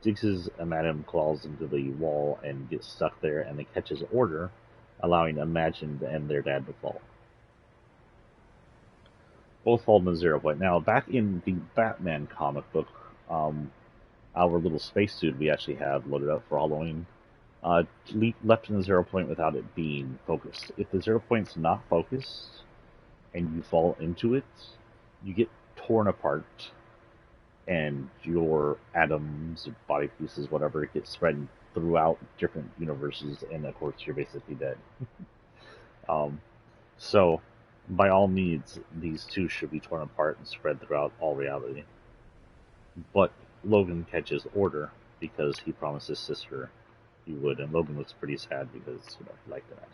Digs his Madam claws into the wall and gets stuck there, and then catches Order, allowing Imagine and their dad to fall. Both fall in the 0 point. Now, back in the Batman comic book, our little spacesuit we actually have loaded up for Halloween, left in the 0 point without it being focused. If the 0 point's not focused and you fall into it, you get torn apart, and your atoms, body pieces, whatever, get spread throughout different universes, and of course you're basically dead. So, by all means, these two should be torn apart and spread throughout all reality. But Logan catches Order because he promised his sister he would, and Logan looks pretty sad because he liked that.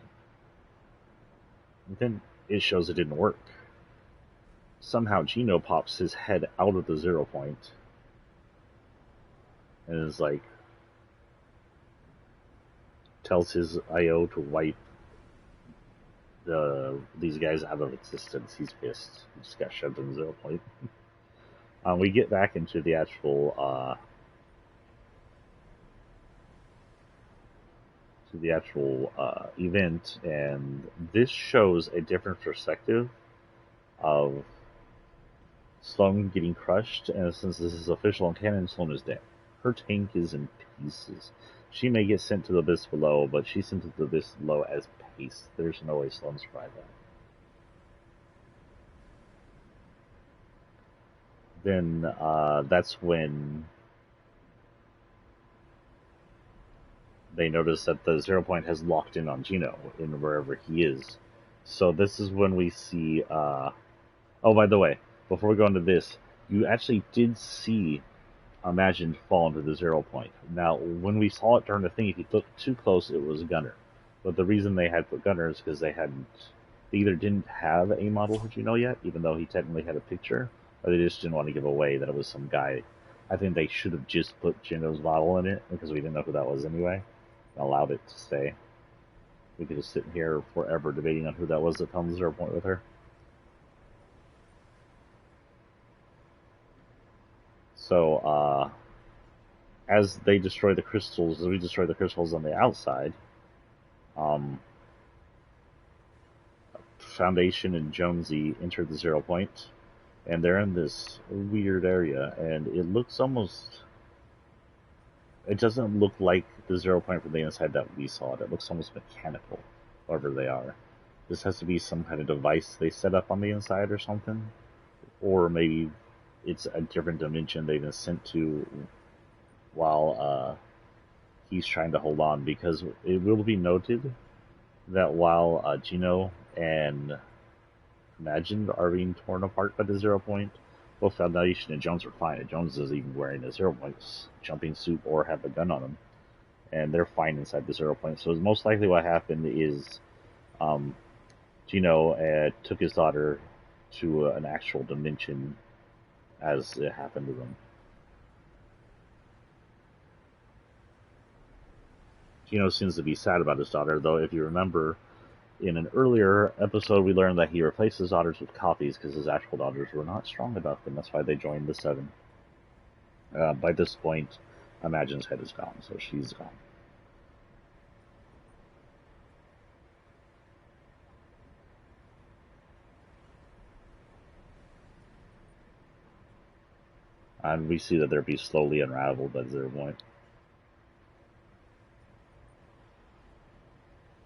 And then it shows it didn't work. Somehow Gino pops his head out of the 0 point and is like, tells his IO to wipe these guys out of existence. He's pissed. He just got shoved in the 0 point. We get back into the actual event, and this shows a different perspective of Sloane getting crushed, and since this is official and canon, Sloane is dead. Her tank is in pieces. She may get sent to the abyss below, but she's sent to the abyss below as paste. There's no way Sloane survived that. Then that's when they notice that the 0 point has locked in on Gino in wherever he is. So this is when we see. Oh, by the way, before we go into this, you actually did see Imagine fall into the 0 point. Now, when we saw it during the thing, if you look too close, it was Gunner. But the reason they had put Gunner is because they either didn't have a model for Gino yet, even though he technically had a picture, or they just didn't want to give away that it was some guy. I think they should have just put Gino's model in it, because we didn't know who that was anyway, and allowed it to stay. We could just sit here forever debating on who that was that found the 0 point with her. So, as we destroy the crystals on the outside, Foundation and Jonesy enter the 0 point, and they're in this weird area, and it doesn't look like the 0 point from the inside that we saw it. It looks almost mechanical, whatever they are. This has to be some kind of device they set up on the inside or something, or maybe it's a different dimension they've been sent to while he's trying to hold on, because it will be noted that while Gino and Imagine are being torn apart by the 0 point, both Foundation and Jones are fine. And Jones isn't even wearing a 0 point jumping suit or have a gun on him, and they're fine inside the 0 point. So most likely what happened is Gino took his daughter to an actual dimension as it happened to them. Gino seems to be sad about his daughter, though if you remember, in an earlier episode we learned that he replaced his daughters with copies because his actual daughters were not strong enough, and that's why they joined the 7. By this point, Imagine's head is gone, so she's gone. And we see that they're being slowly unraveled by the 0 point.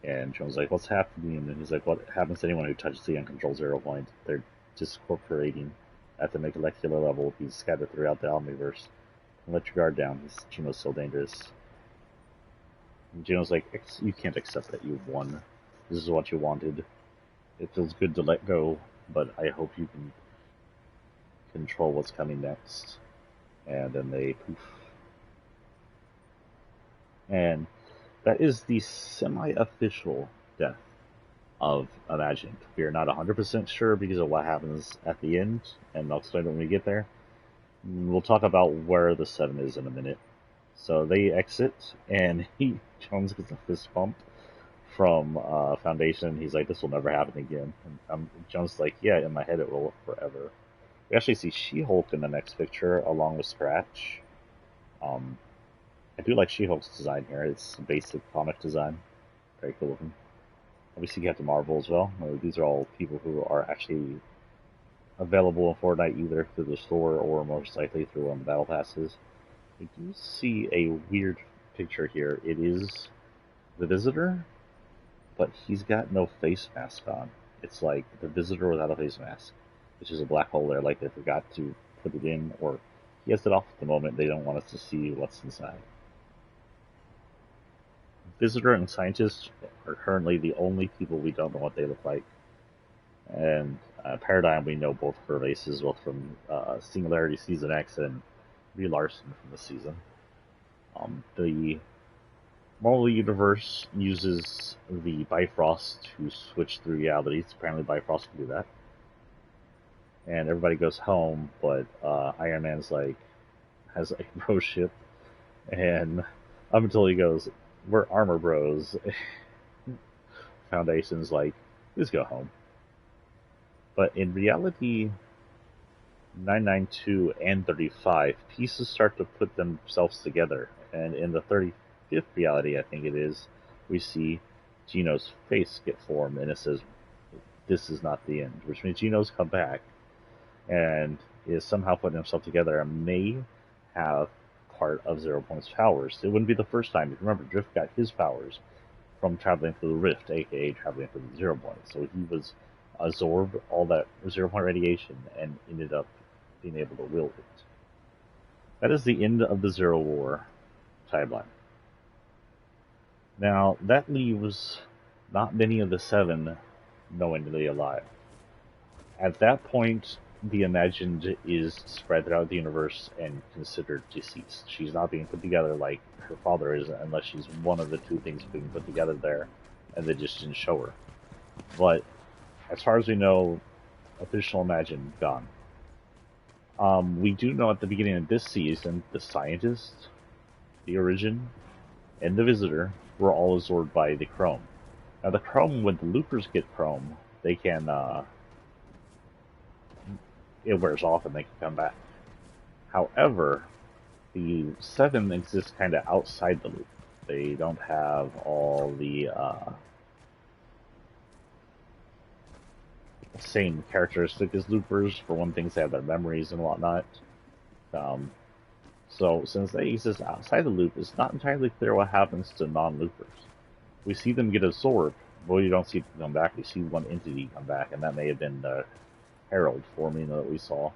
And Jones like, what's happening? And he's like, what happens to anyone who touches the uncontrolled 0 point? They're discorporating at the molecular level, being scattered throughout the Omniverse. Let your guard down. Gino's so dangerous. And Gino's like, you can't accept that you've won. This is what you wanted. It feels good to let go, but I hope you can control what's coming next. And then they poof. And that is the semi-official death of Imagine. We are not 100% sure because of what happens at the end, and I'll explain it when we get there. We'll talk about where the 7 is in a minute. So they exit, and Jones gets a fist bump from Foundation. He's like, this will never happen again. And Jones is like, yeah, in my head it will forever. We actually see She-Hulk in the next picture, along with Scratch. I do like She-Hulk's design here. It's basic comic design. Very cool looking. We see Captain Marvel as well. These are all people who are actually available in Fortnite either through the store or most likely through the battle passes. We do see a weird picture here. It is the Visitor, but he's got no face mask on. It's like the Visitor without a face mask, which is a black hole there, like they forgot to put it in, or he has it off at the moment. They don't want us to see what's inside. Visitor and Scientist are currently the only people we don't know what they look like. And Paradigm, we know both her races, both from Singularity Season X and Brie Larson from the season. The Marvel Universe uses the Bifrost to switch through realities. Apparently Bifrost can do that. And everybody goes home, but Iron Man's like, has a bro ship, and up until he goes, we're armor bros. Foundation's like, just go home. But in reality, 992 and 35, pieces start to put themselves together. And in the 35th reality, I think it is, we see Gino's face get formed, and it says this is not the end, which means Gino's come back and is somehow putting himself together and may have part of Zero Point's powers. It wouldn't be the first time. If you remember, Drift got his powers from traveling through the rift, aka traveling through the 0 Point. So he was absorbed all that 0 Point radiation and ended up being able to wield it. That is the end of the Zero War timeline. Now, that leaves not many of the 7 knowingly alive. At that point, the Imagined is spread throughout the universe and considered deceased. She's not being put together like her father is, unless she's one of the two things being put together there, and they just didn't show her. But as far as we know, official Imagined gone. We do know at the beginning of this season, the Scientist, the Origin, and the Visitor were all absorbed by the Chrome. Now the Chrome, when the Loopers get Chrome, they can, it wears off and they can come back. However, the 7 exist kind of outside the loop. They don't have all the same characteristic as loopers. For one thing, they have their memories and whatnot. So since they exist outside the loop, it's not entirely clear what happens to non-loopers. We see them get absorbed, but we don't see them come back. We see one entity come back, and that may have been the Herald forming that we saw.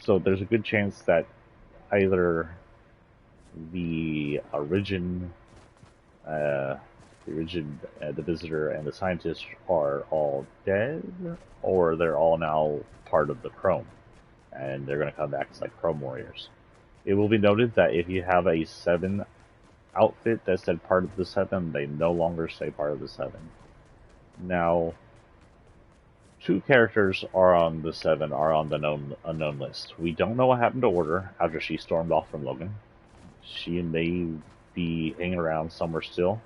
So there's a good chance that either the Origin, the Visitor, and the Scientist are all dead, or they're all now part of the Chrome, and they're going to come back as like Chrome Warriors. It will be noted that if you have a 7 outfit that said part of the 7, they no longer say part of the 7. Now, 2 characters are on the 7 are on the unknown list. We don't know what happened to Order after she stormed off from Logan. She may be hanging around somewhere still,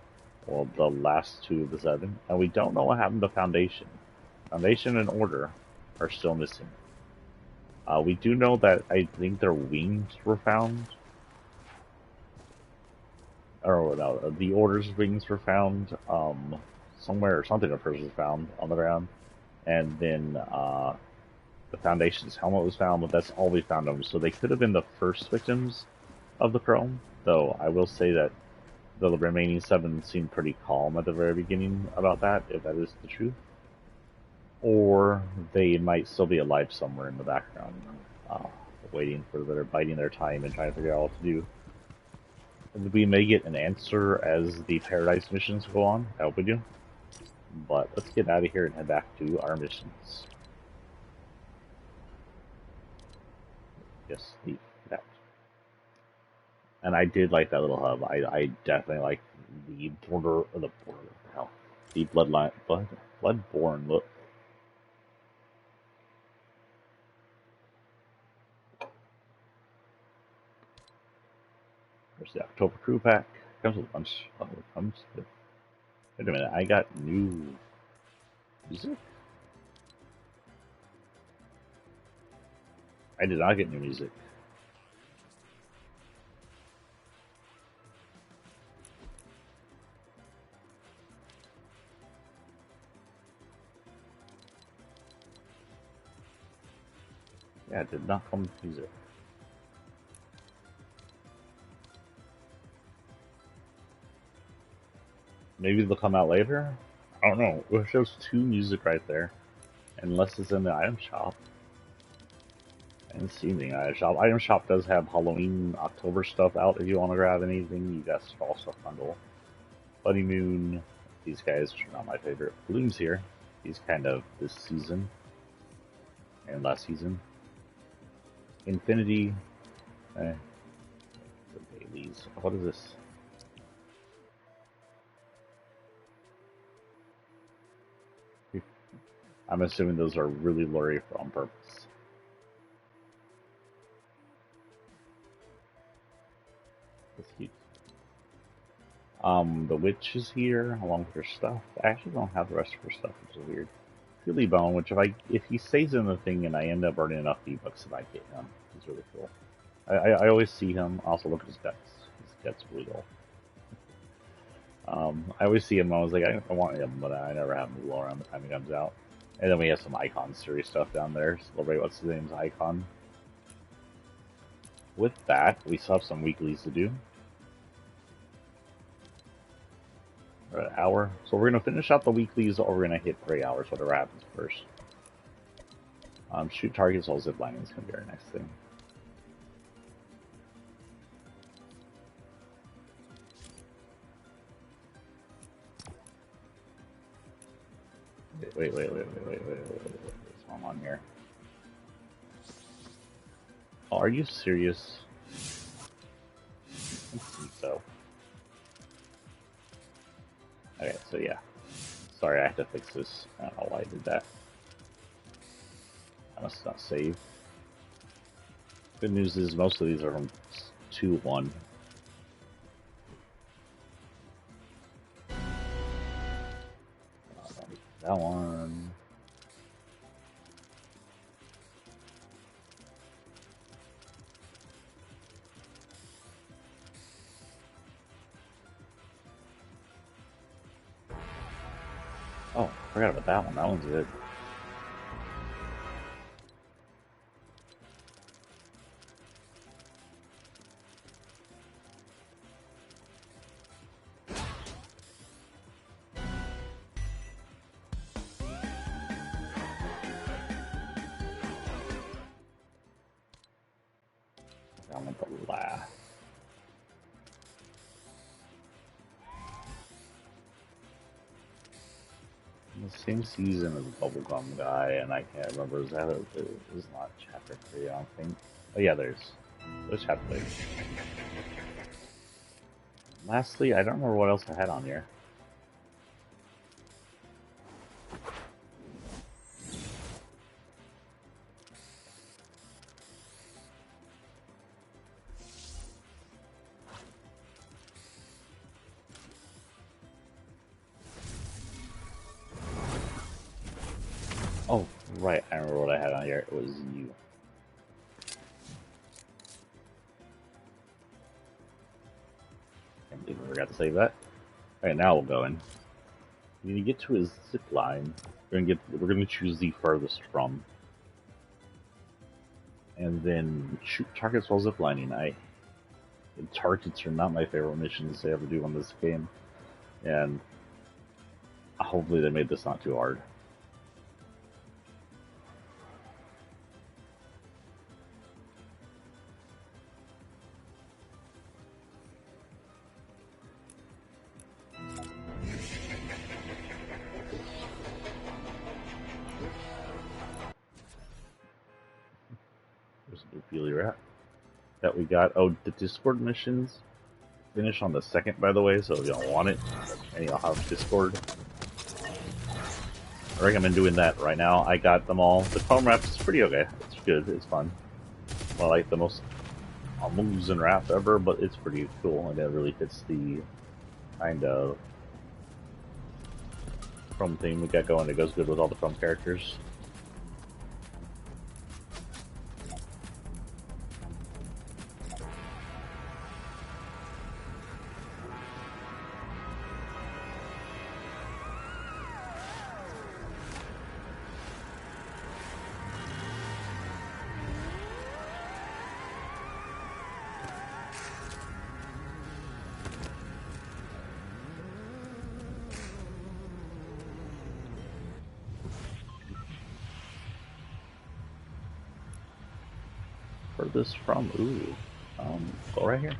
or the last 2 of the 7, and we don't know what happened to Foundation. Foundation and Order are still missing. We do know that I think their wings were found. Or no, the Order's wings were found somewhere, or something of hers was found on the ground. And then the Foundation's helmet was found, but that's all we found them. So they could have been the first victims of the Chrome, though I will say that the remaining 7 seemed pretty calm at the very beginning about that, if that is the truth. Or they might still be alive somewhere in the background, waiting for biding their time and trying to figure out what to do. And we may get an answer as the Paradise missions go on. I hope we do. But let's get out of here and head back to our missions. Yes, leave that. And I did like that little hub. I definitely like the Bloodborne look. There's the October Crew Pack. Comes with a bunch. Oh, it comes with. Wait a minute, I got new music? I did not get new music. Yeah, it did not come with music. Maybe they'll come out later? I don't know. It shows 2 music right there. Unless it's in the item shop. I didn't see anything in the item shop. Item shop does have Halloween, October stuff out if you want to grab anything. You got Fall Stuff Bundle. Bloody Moon. These guys are not my favorite. Bloom's here. He's kind of this season. And last season. Infinity. The dailies. What is this? I'm assuming those are really blurry on purpose. That's cute. The witch is here along with her stuff. I actually don't have the rest of her stuff, which is weird. Feely Bone, which if he stays in the thing and I end up earning enough V-Bucks, if I get him, he's really cool. I always see him. Also look at his guts. His guts brutal. I always see him. I was like, I want him, but I never have him around the time he comes out. And then we have some icon series stuff down there. Celebrate what's the name's icon. With that, we still have some weeklies to do. We're at an hour. So we're going to finish out the weeklies, or we're going to hit 3 hours, whatever happens first. Shoot targets while ziplining is going to be our next thing. Wait. What's going on here? Oh, are you serious? I think so. Okay, so yeah. Sorry, I have to fix this. I don't know why I did that. I must not save. Good news is most of these are from 2-1. That one. Oh, I forgot about that one. That one's good. That one's the last. The same season as Bubblegum Guy, and I can't remember. Is that it's not chapter 3, I don't think. Oh yeah, there's chapter 3. Lastly, I don't remember what else I had on here. Oh, right, I remember what I had on here. It was you. Can't believe I forgot to save that. Alright, now we'll go in. When you get to his zip line, we're gonna choose the furthest from. And then shoot targets while ziplining. Targets are not my favorite missions they ever do on this game. And hopefully they made this not too hard. There's a new Peely Rat that we got. Oh, the Discord missions finish on the 2nd, by the way, so if you don't want it, and you'll have Discord. I recommend doing that right now. I got them all. The Chrome Wrap is pretty okay. It's good. It's fun. Not like the most amusing wrap ever, but it's pretty cool, and it really fits the kind of Chrome theme we got going. It goes good with all the Chrome characters. Furthest from? Ooh. Go right here.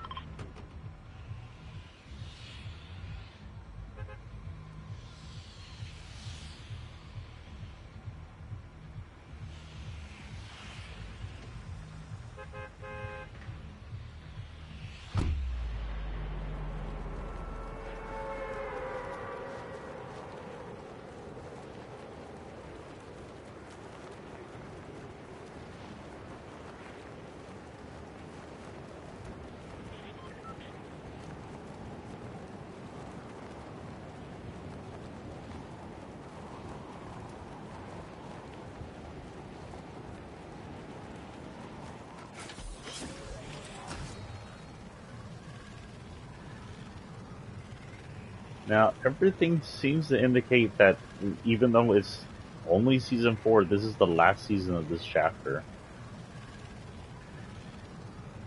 Now, everything seems to indicate that even though it's only season 4. This is the last season of this chapter.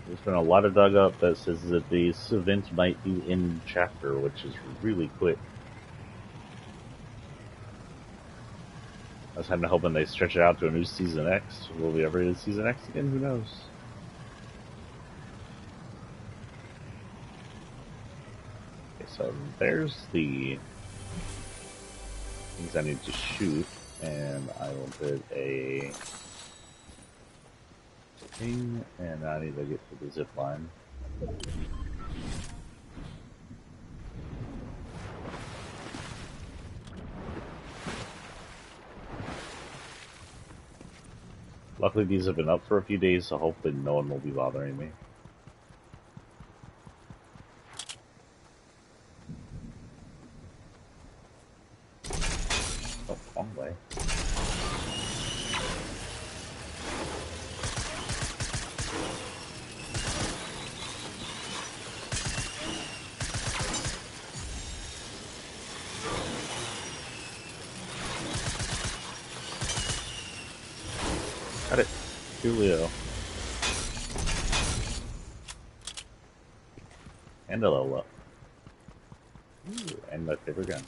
There's been a lot of dug up that says that these events might be in chapter, which is really quick. I was kind of hoping they stretch it out to a new season X. Will we ever get a season X again? Who knows? Okay, so there's the things I need to shoot, and I will put a thing, and I need to get to the zip line. Luckily, these have been up for a few days, so hopefully no one will be bothering me. Oh, wrong way. Got it. Julio. And a level up. Ooh, and my favorite gun.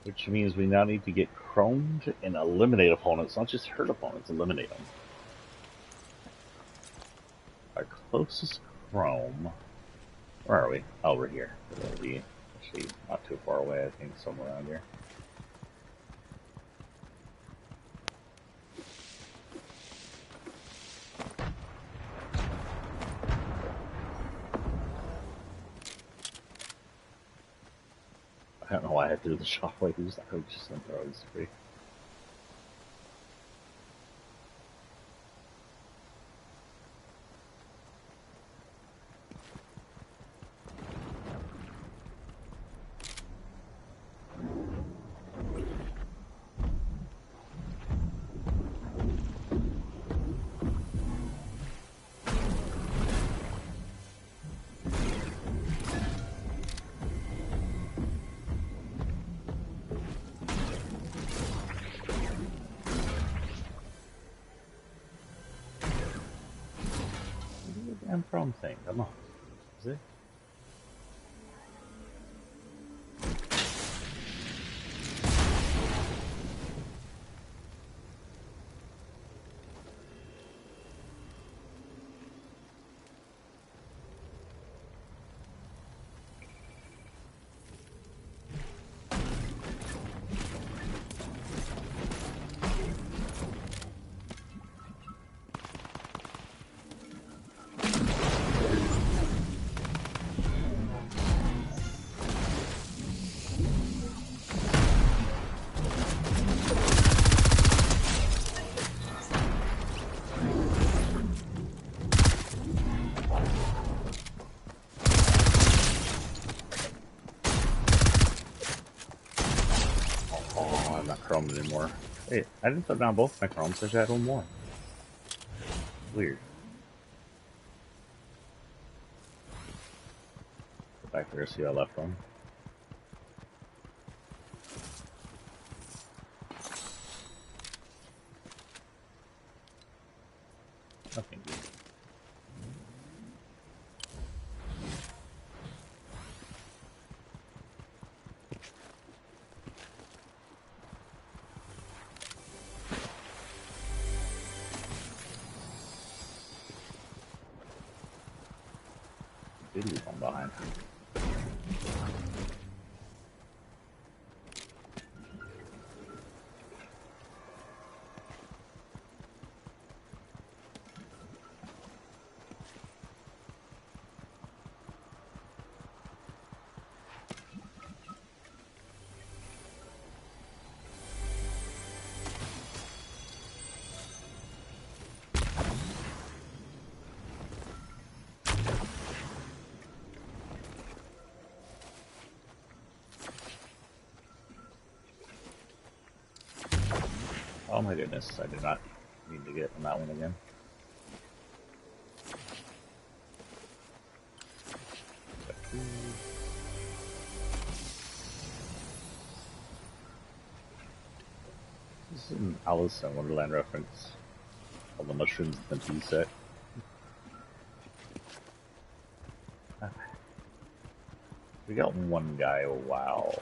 Which means we now need to get chromed and eliminate opponents, not just hurt opponents, eliminate them. Our closest chrome. Where are we? Oh, we're here. We'll be actually not too far away, I think, somewhere around here. I don't know why I threw the shockwaves. I was just gonna throw these free. Damn chrome thing, come on. Is it? Chrome anymore. Hey, I didn't put down both my chromes, I just had one more. Weird. Go back there, see how I left one. Nothing good. Did leave one behind. Oh my goodness, I did not Need to get on that one again. This is an Alice in Wonderland reference. All the mushrooms in the tea set. We got one guy. Wow.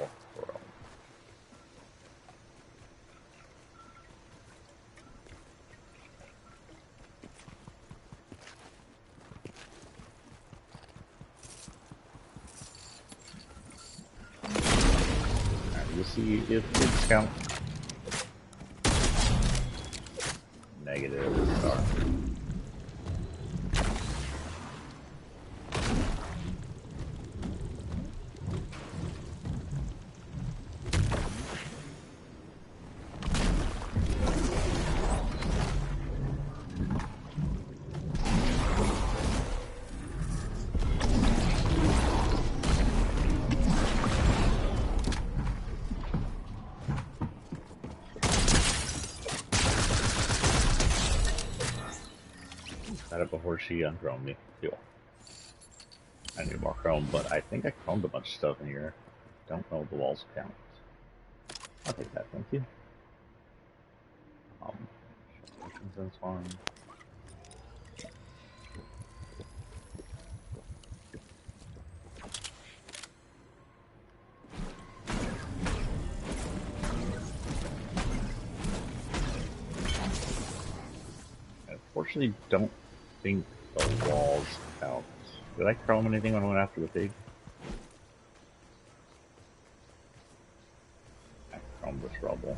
We'll see if it's count. Negative. Star. Got it before she unchromed me. Cool. I need more chrome, but I think I chromed a bunch of stuff in here. Don't know if the walls count. I'll take that, thank you. That's fine. I unfortunately don't think the walls count. Did I chrome anything when I went after the pig? I chromed this rubble.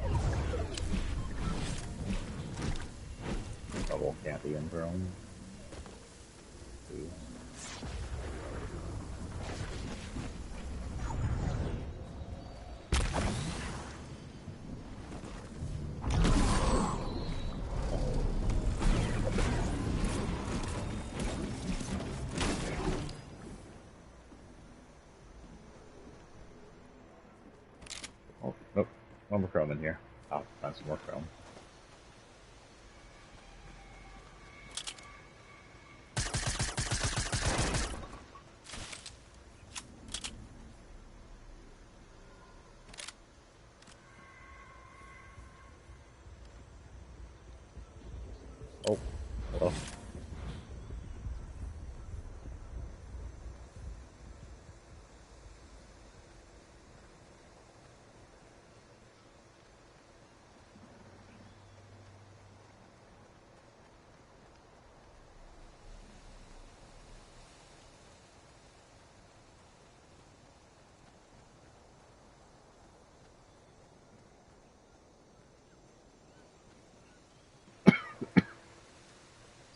Rubble can't be unchromed. Oh, nope. One more chrome in here. I'll find some more chrome. Oh, hello.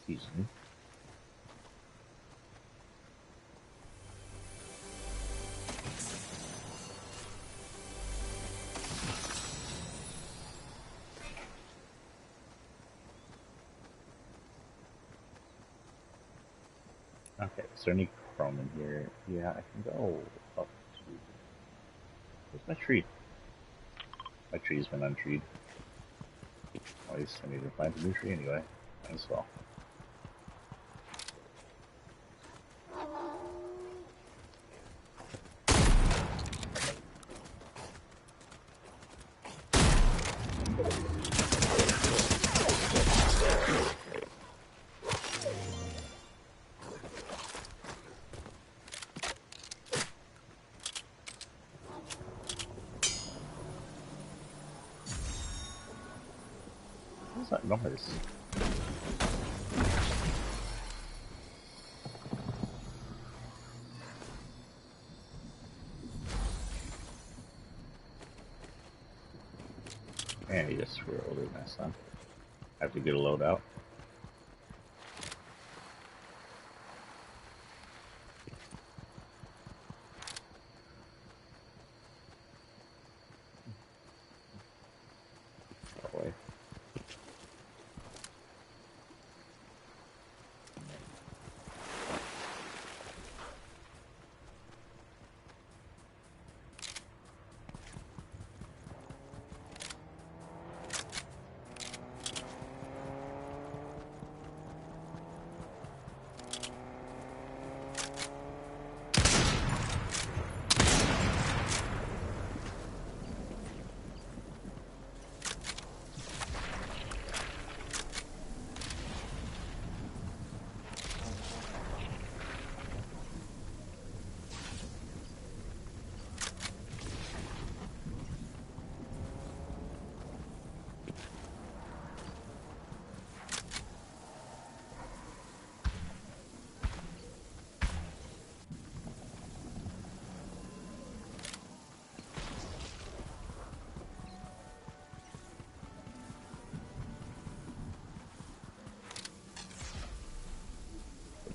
Excuse me. Okay, is there any chrome in here? Yeah, I can go up to... Where's my tree? My tree's been untreed. At least I need to find a new tree anyway. Might as well. What's that noise? Man, he just squirreled it, my son. I have to get a loadout. Away.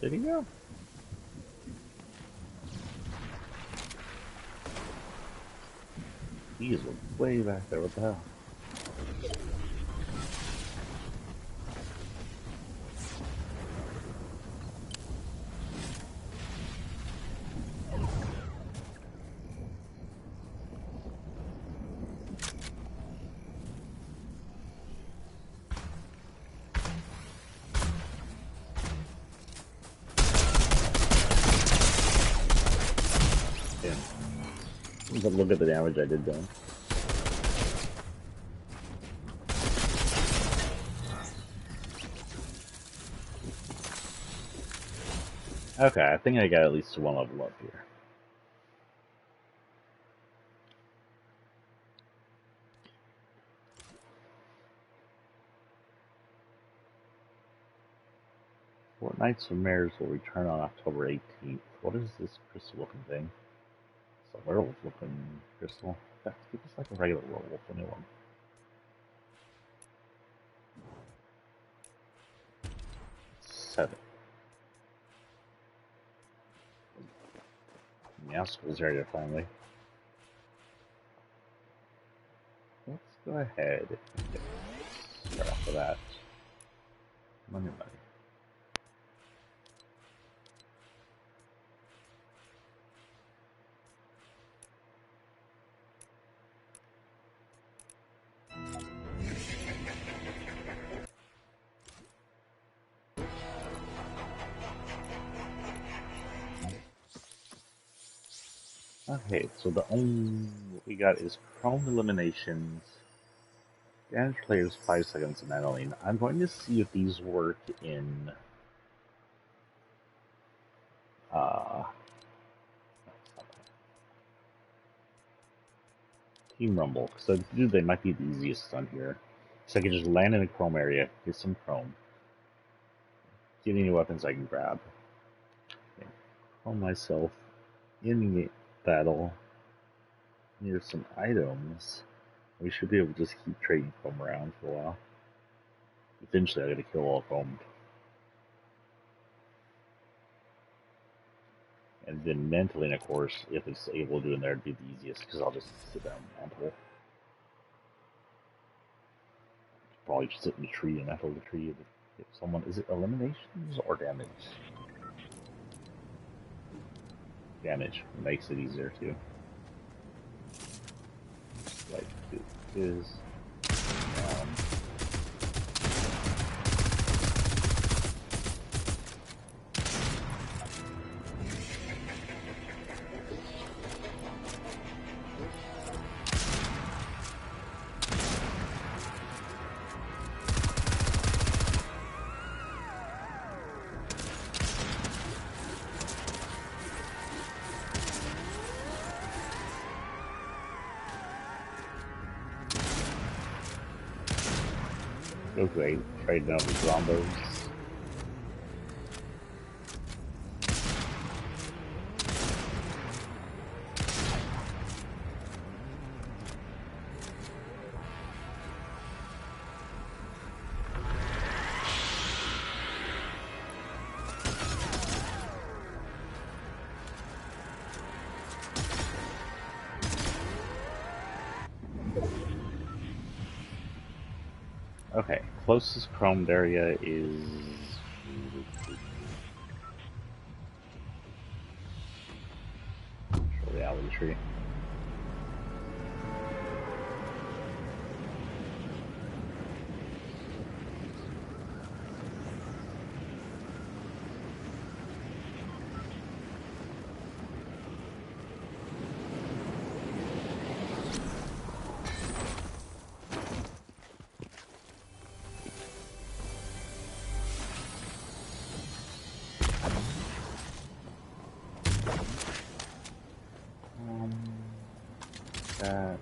Did he go? He is way back there. What the hell? But look at the damage I did to him. Okay, I think I got at least one level up here. Fortnite's Mares will return on October 18th. What is this crystal looking thing? It's a werewolf looking crystal. That's just like a regular werewolf, a new one. Seven. Yeah, school's area finally. Let's go ahead and start off with that. Money. Okay, so the only what we got is Chrome eliminations. Damage players 5 seconds of aniline. I'm going to see if these work in Team Rumble, because they might be the easiest on here. So I can just land in a Chrome area, get some Chrome, get any weapons I can grab, and Chrome myself in the battle near some items. We should be able to just keep trading Chrome around for a while. Eventually I gotta kill all Chrome. And then mentally, of course, if it's able to do in there, it'd be the easiest, because I'll just sit down and mantle. Probably just sit in the tree and mantle the tree if someone... Is it eliminations or damage? Damage makes it easier too. Like it is. So great, trading out with Zombos. Okay, closest chromed area is... the alley tree. That.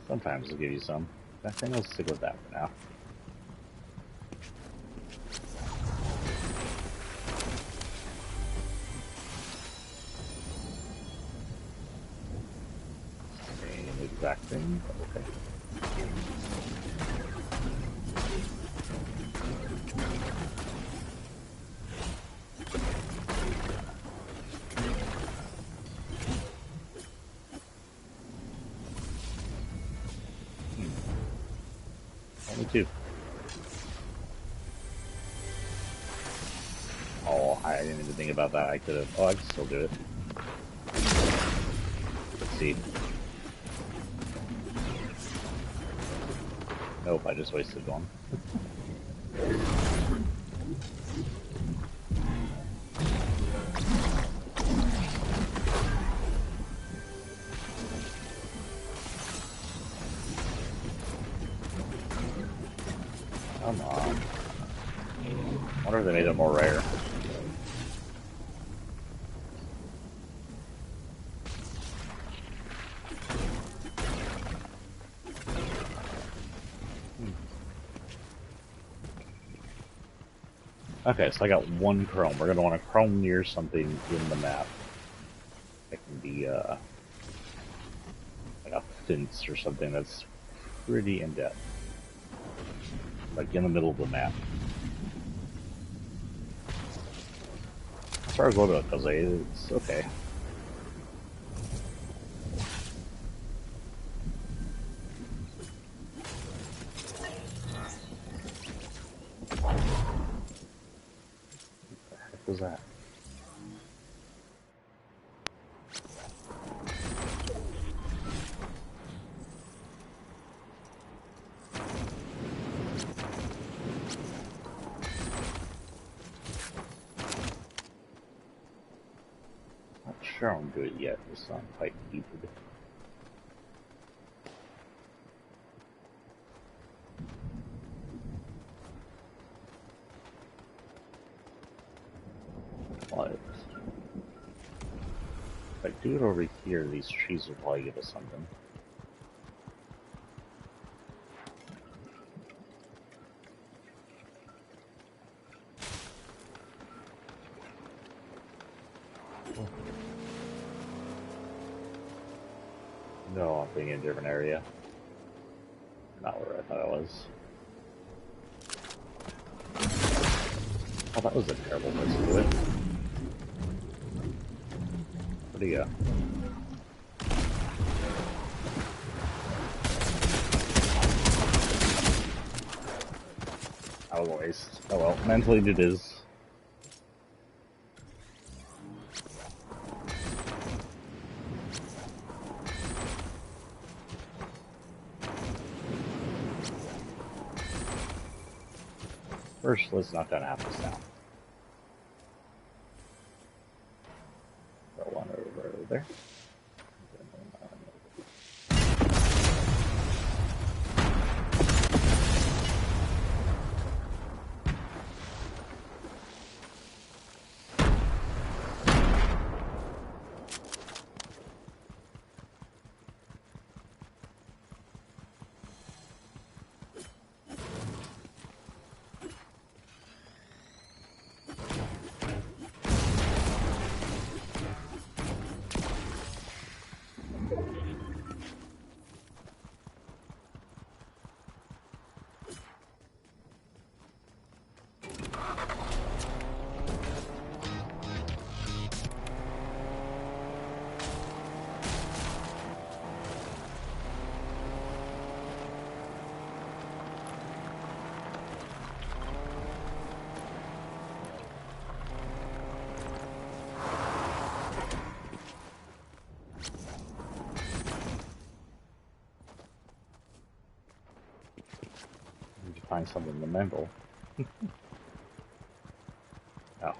Sometimes it'll give you some. I think I'll stick with that for now. exact thing? Okay. Only two. Oh, I didn't even think about that. I could have. Oh, I can still do it. Let's see. Nope, I just wasted one. Come on. I wonder if they made it more rare. Okay, so I got one chrome. We're going to want to chrome near something in the map. It can be like a fence or something that's pretty in-depth. Like in the middle of the map. As far as Loadout goes, it's okay. What the heck was that? Not sure I'm good yet. It's not quite heated. But if I do it over here, these trees will probably give us something. No, I'm thinking a different area. Not where I thought it was. Oh, that was a terrible place to do it. Where'd he go? That was a waste. Oh well, mentally it is. First, let's knock down half this town. Throw one over there. Find something in the middle. Oh.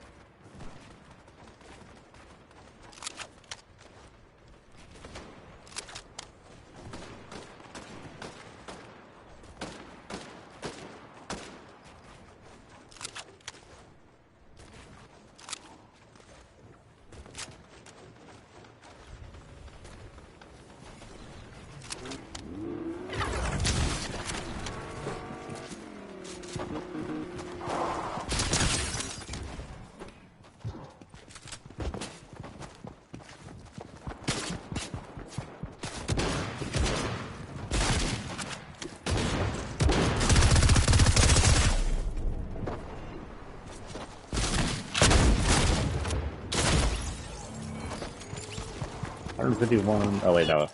151. Oh wait, no,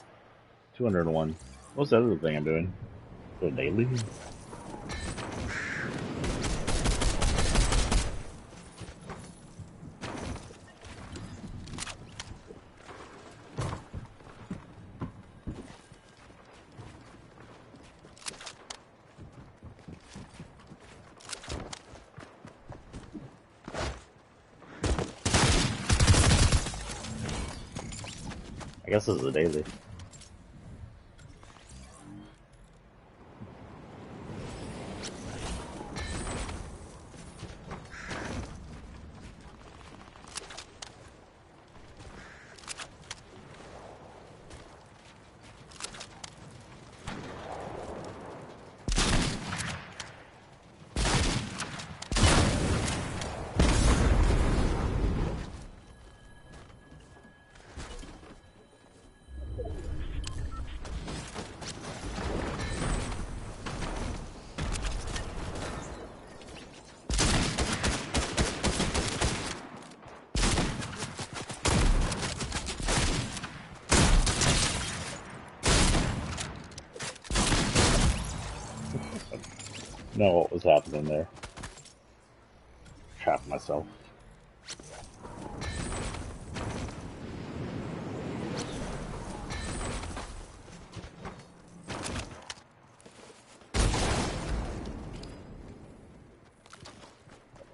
201. What's the other thing I'm doing? The daily? I guess this is a daily. Know what was happening there. Trapped myself.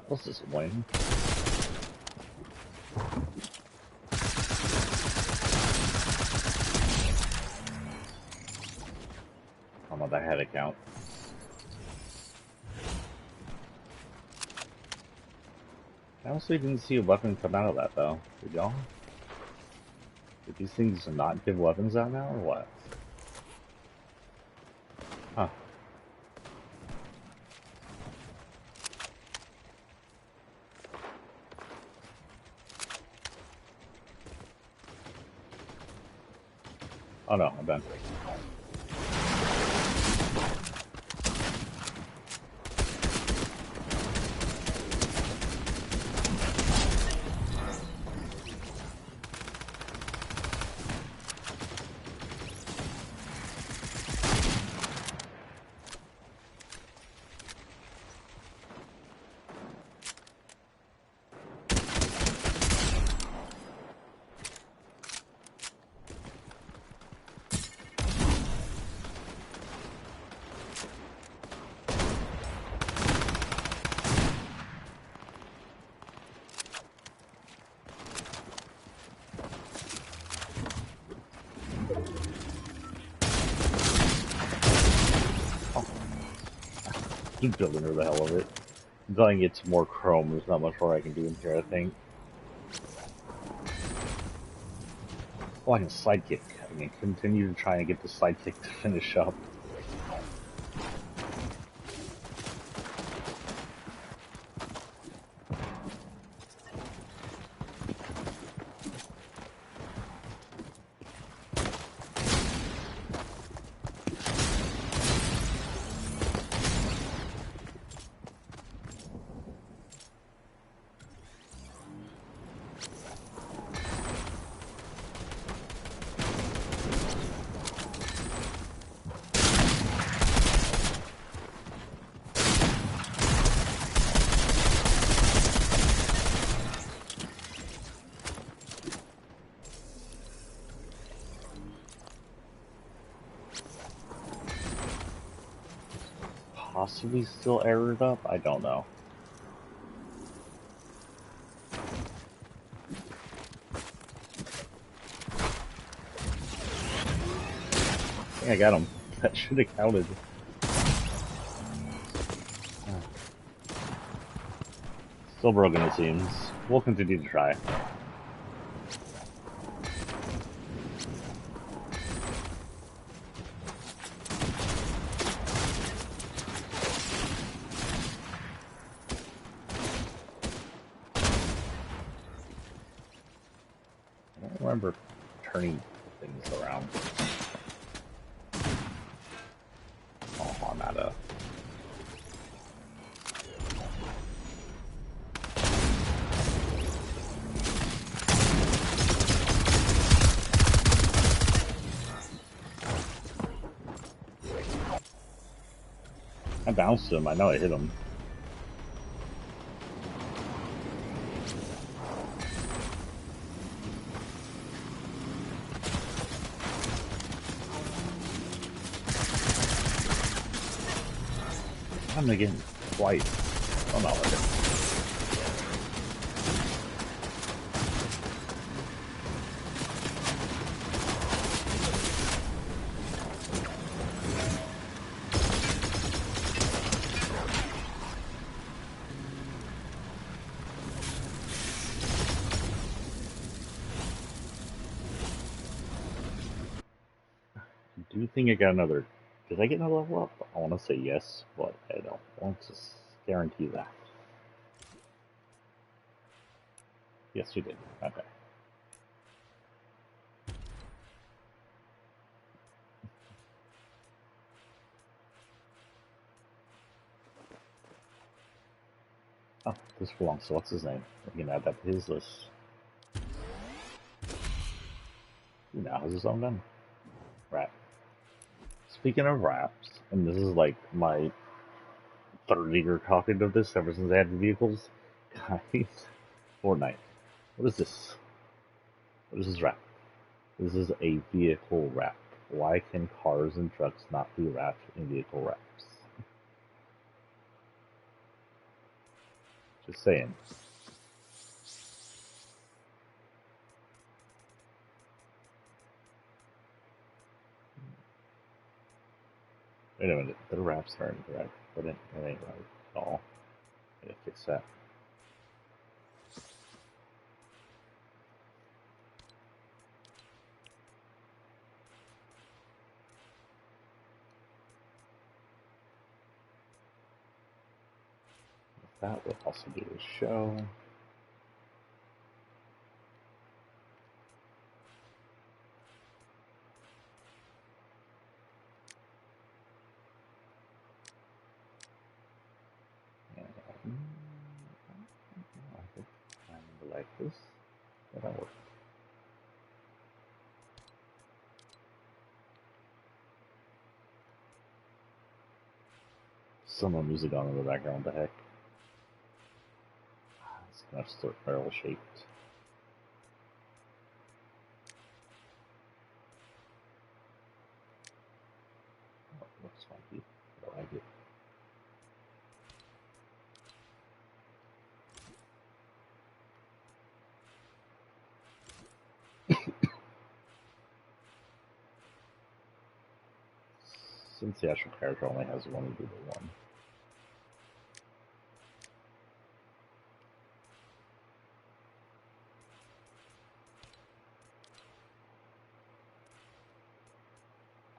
What's this wing? I don't know if I had a count. I honestly didn't see a weapon come out of that though. Did y'all? Did these things not give weapons out now or what? Huh. Oh no, I'm done. Keep building for the hell of it. Until I can get some more chrome, there's not much more I can do in here, I think. Oh, I can sidekick. I can continue to try and get the sidekick to finish up. Possibly still errored up? I don't know. I think I got him. That should have counted. Still broken, it seems. We'll continue to try. I don't remember turning things around. Oh, I'm out of... I bounced him. I know I hit him. I'm again twice. Oh no, okay. Do you think I got another? Did I get another level up? I want to say yes, but I don't want to guarantee that. Yes, you did. Okay. Oh, this belongs to what's his name? We can add that to his list. He now has his own gun. Rat. Speaking of rats, and this is like my third year talking of this ever since I had vehicles. Guys, Fortnite. What is this? What is this wrap? This is a vehicle wrap. Why can cars and trucks not be wrapped in vehicle wraps? Just saying. Wait a minute, the wraps are incorrect. That ain't right at all. I gotta fix that. That would also do the show. And, I think I like this. That'll work. Some more music on in the background, what the heck? It's kind of sort barrel shaped. Oh, it looks funky. I like it. Since the actual character only has one, we do the one.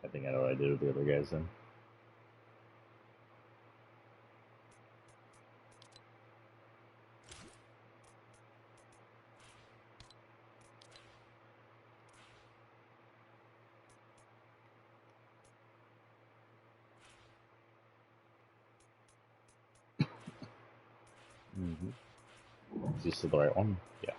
I think I know what I did with the other guys then. Is this the right one? Yeah.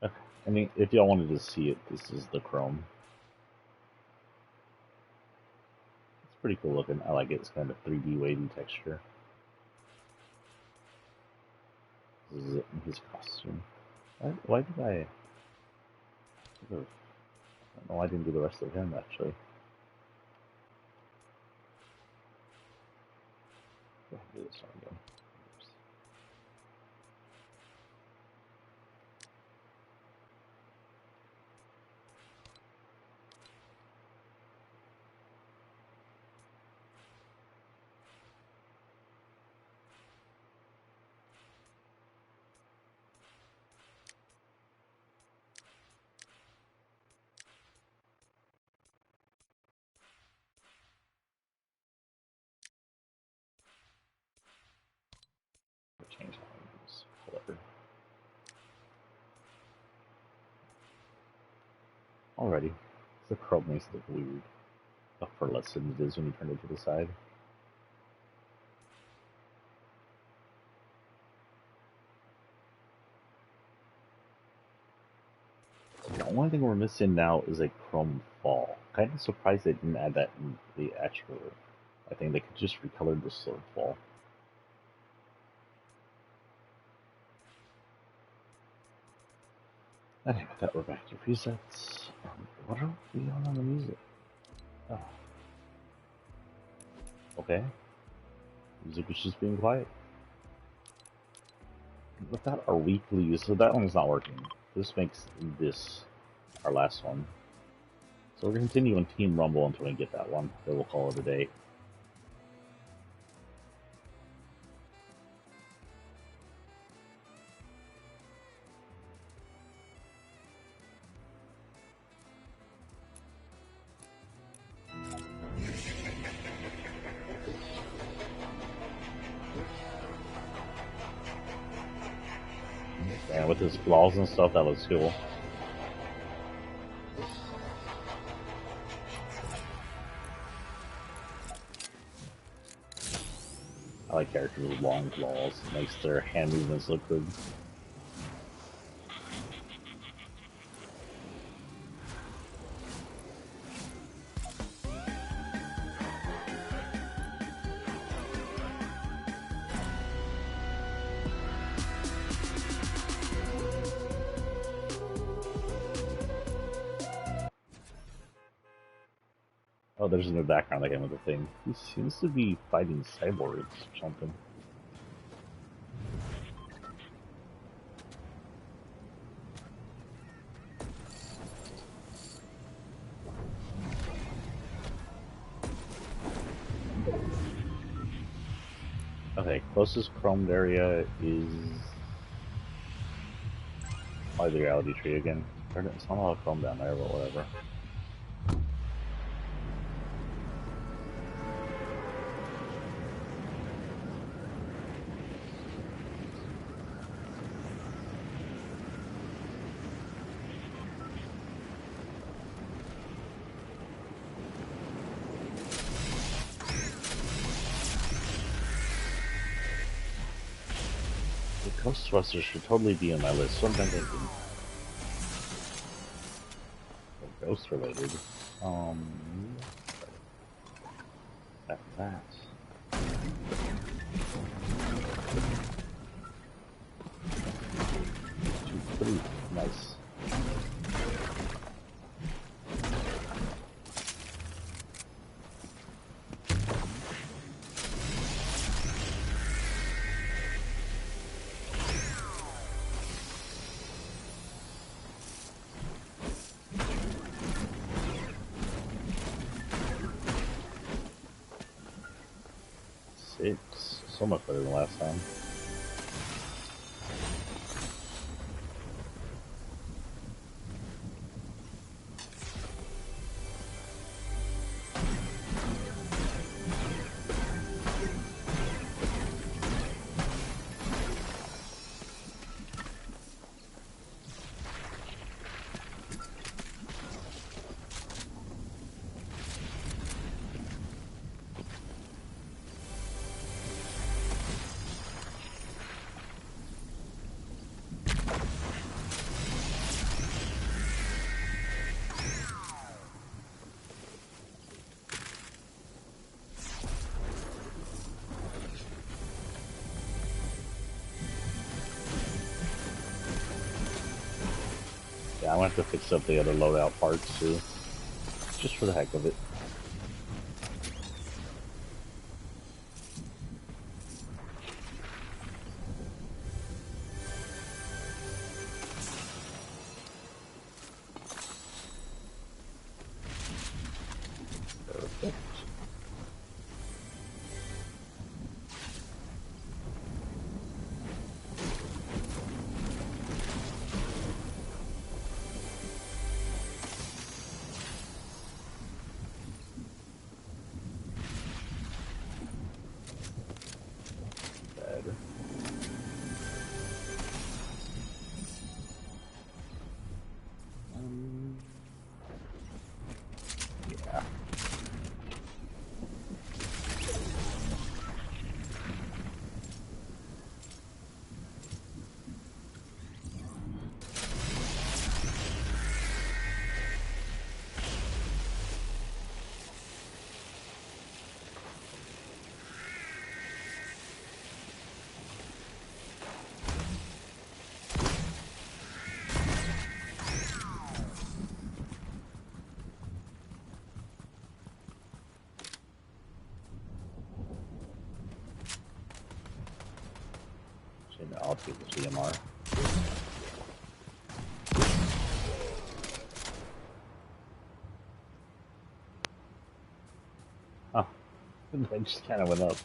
Okay. I mean, if y'all wanted to see it, this is the chrome. It's pretty cool looking. I like it. It's kind of 3D wavy texture. This is it in his costume. Why did I don't know why I didn't do the rest of him, actually. Go ahead and do this one again. Oops. Change this color. Alrighty. The chrome makes it look weird. But for less than it is when you turn it to the side. only thing we're missing now is a chrome fall. Kind of surprised they didn't add that in the actual. I think they could just recolor the sword fall. Anyway, that we're back to presets. What are we on the music? Oh. Okay. Music is just being quiet. Without our weekly, so that one's not working. This makes this our last one. So we're going to continue on Team Rumble until we get that one. Then we'll call it a day. And with his flaws and stuff, that looks cool. I like characters with long claws. Makes their hand movements look good. Oh, there's a new background again with the thing. He seems to be fighting cyborgs or something. Okay, closest chromed area is probably the reality tree again. It's not a lot of chrome down there, but whatever. Ghostbusters should totally be on my list. So I'm thinking ghost related. That. Pretty nice. So much better than last time. Yeah, I'm gonna have to fix up the other loadout parts too, just for the heck of it. Perfect. take the CMR. Oh, I just kind of went up.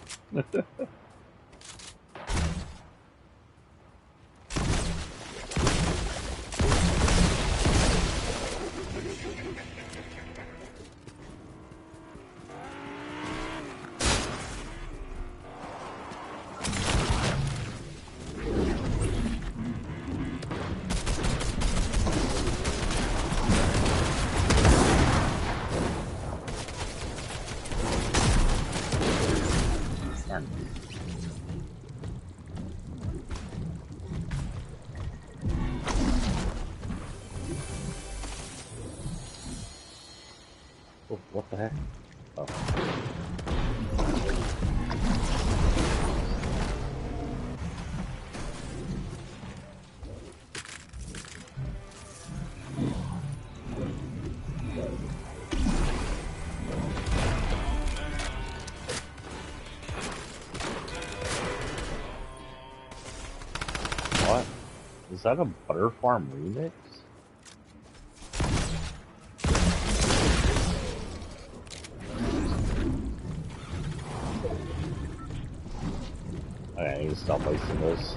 Oh, what the heck? Oh. What? Is that a Butter Farm remix? Okay, I need to stop wasting this.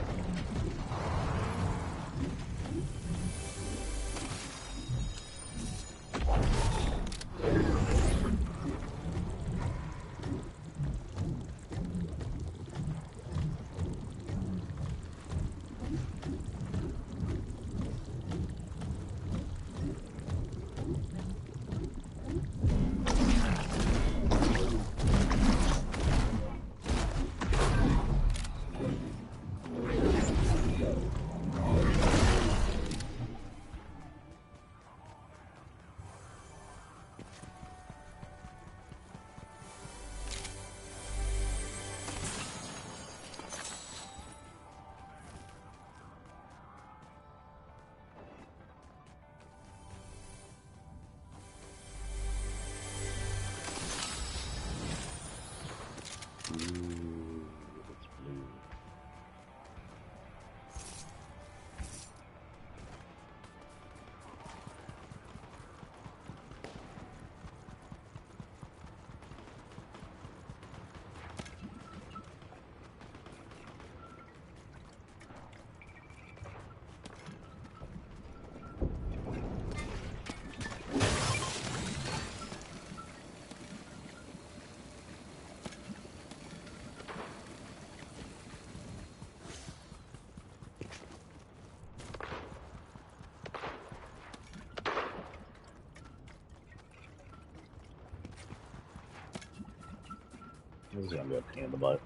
This is gonna be a pain in the butt.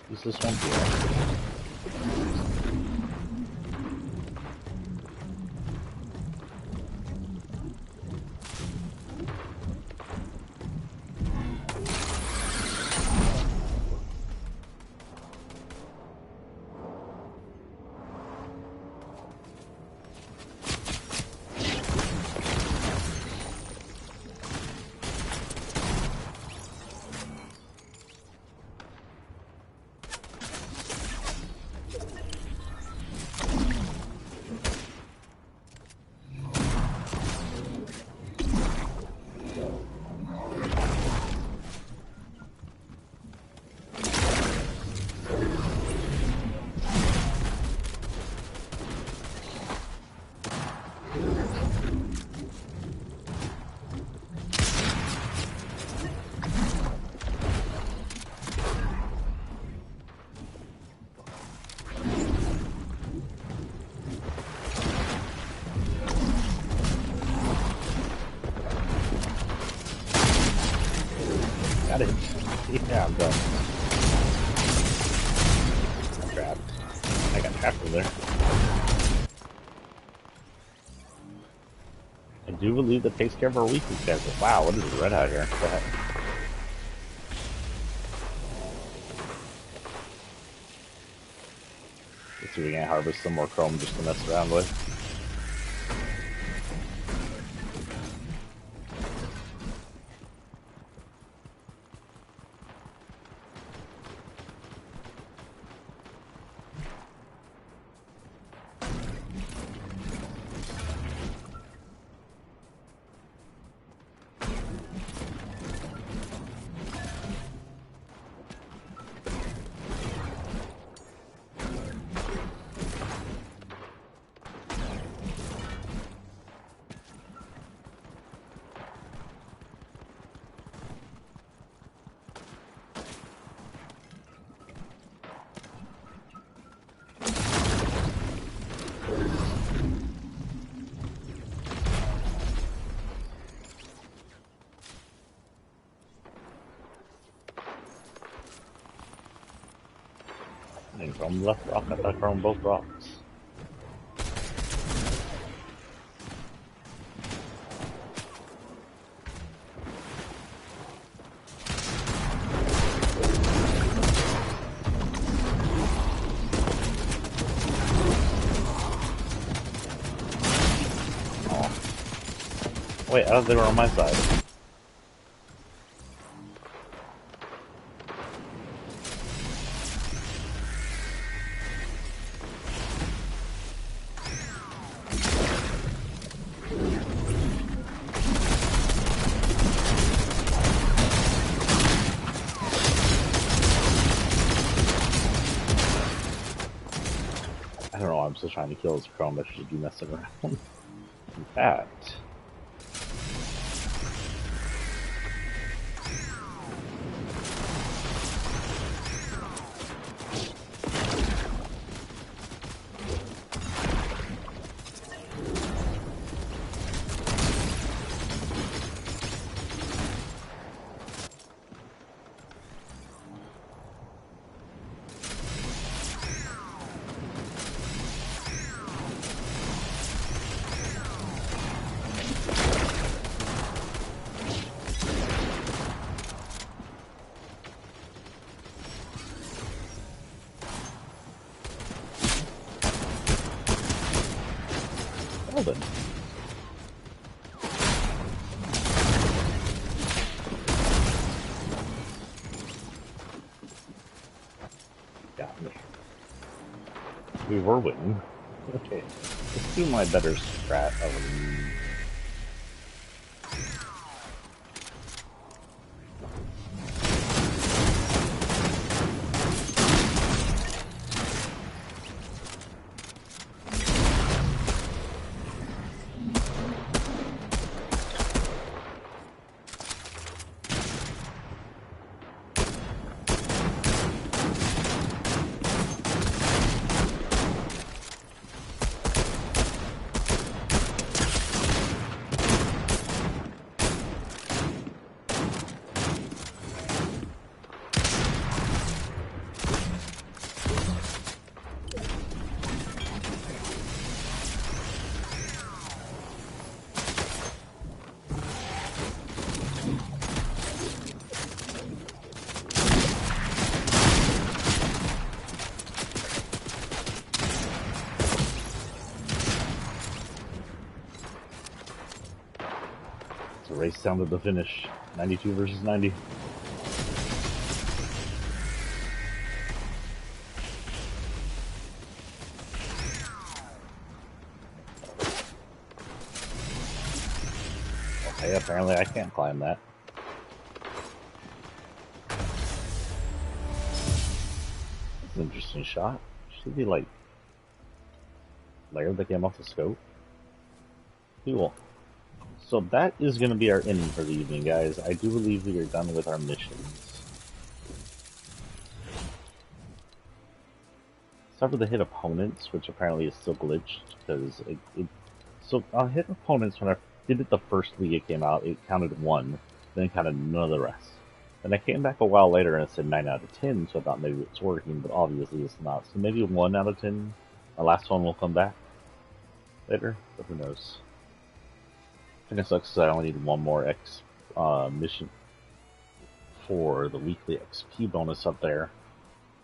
Use this one here. Got it. Yeah, I'm done. I'm trapped. I got trapped in there. I do believe that takes care of our weakness, guys. Wow, what is red out here? Go ahead. Let's see if we can harvest some more chrome just to mess around with. And chrome left rock, I chrome both rocks. Wait, I thought they were on my side. I don't know why I'm still trying to kill this chrome. I should be messing around. In fact... Well then. Got me. We were winning. Okay. Let's do my better strat of... The race down to the finish. 92 versus 90. Okay, apparently I can't climb that. That's an interesting shot. Should be like layered that came off the scope. Cool. So that is going to be our ending for the evening, guys. I do believe we are done with our missions. Start with the hit opponents, which apparently is still glitched, because so on hit opponents, when I did it the first week it came out, it counted 1, then it counted none of the rest. Then I came back a while later and it said 9 out of 10, so I thought maybe it's working, but obviously it's not. So maybe 1 out of 10. The last one will come back later, but who knows. I think it sucks because I only need 1 more mission for the weekly XP bonus up there,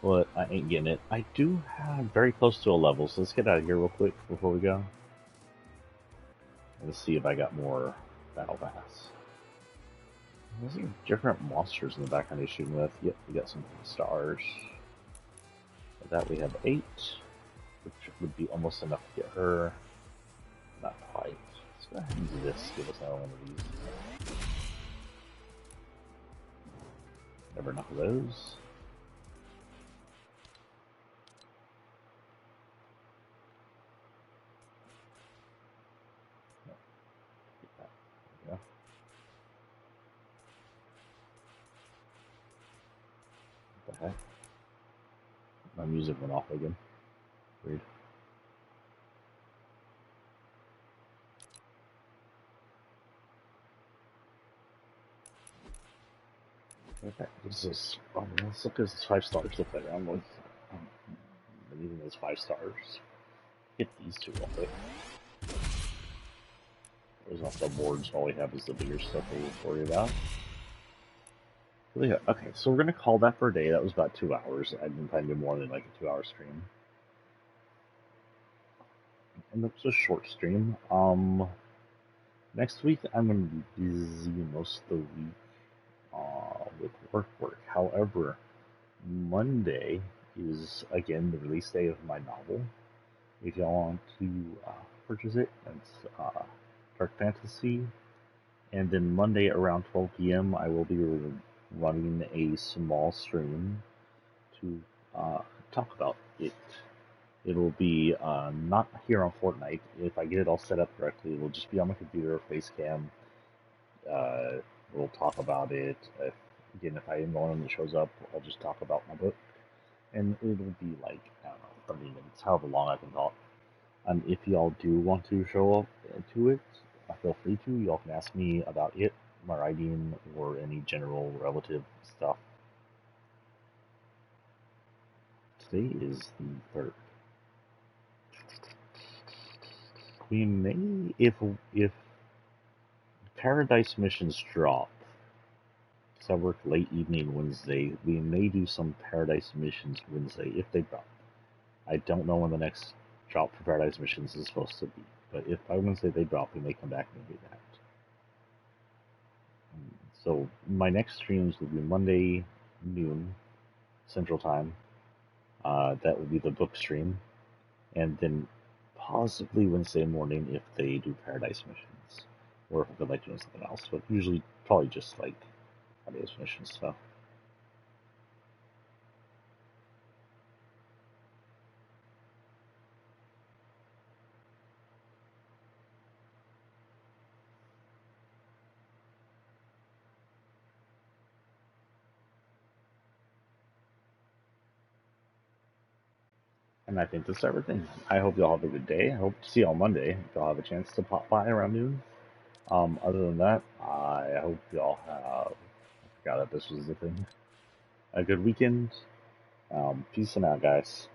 but I ain't getting it. I do have very close to a level, so let's get out of here real quick before we go. Let's see if I got more battle pass. Those are different monsters in the background you're shooting with. Yep, we got some stars. With that we have 8, which would be almost enough to get her. Not quite. Let's go ahead and do this. Give us another one of these. Never enough of those. No. Get that. There we go. What the heck? My music went off again. Weird. Okay, this is let's look at this 5 stars to play around with. leaving those 5 stars. Hit these two real quick. There's also boards. All we have is the bigger stuff we'll worry about. Yeah, okay, so we're gonna call that for a day. That was about 2 hours. I didn't plan to do more than like a 2-hour stream. And that's a short stream. Next week I'm gonna be busy most of the week with work. However, Monday is again the release day of my novel. If y'all want to purchase it, it's dark fantasy. And then Monday around 12 p.m. I will be running a small stream to talk about it. It'll be not here on Fortnite. If I get it all set up correctly, it'll just be on my computer, facecam. We'll talk about it. If I am one that shows up, I'll just talk about my book. And it'll be like, I don't know, 30 minutes, however long I can talk. And if y'all do want to show up to it, feel free to. Y'all can ask me about it, my writing, or any general relative stuff. Today is the 3rd. We may, if Paradise missions drop, because I work late evening Wednesday, we may do some Paradise missions Wednesday if they drop. I don't know when the next drop for Paradise missions is supposed to be, but if by Wednesday they drop, we may come back and do that. So my next streams will be Monday noon Central Time. That will be the book stream, and then possibly Wednesday morning if they do Paradise missions, or if I'd like to do something else. But usually, probably just like Paradise mission stuff. And I think that's everything. I hope y'all have a good day. I hope to see y'all Monday. If y'all have a chance to pop by around noon. Other than that, I hope y'all have. I forgot that this was the thing. A good weekend. Peace and out, guys.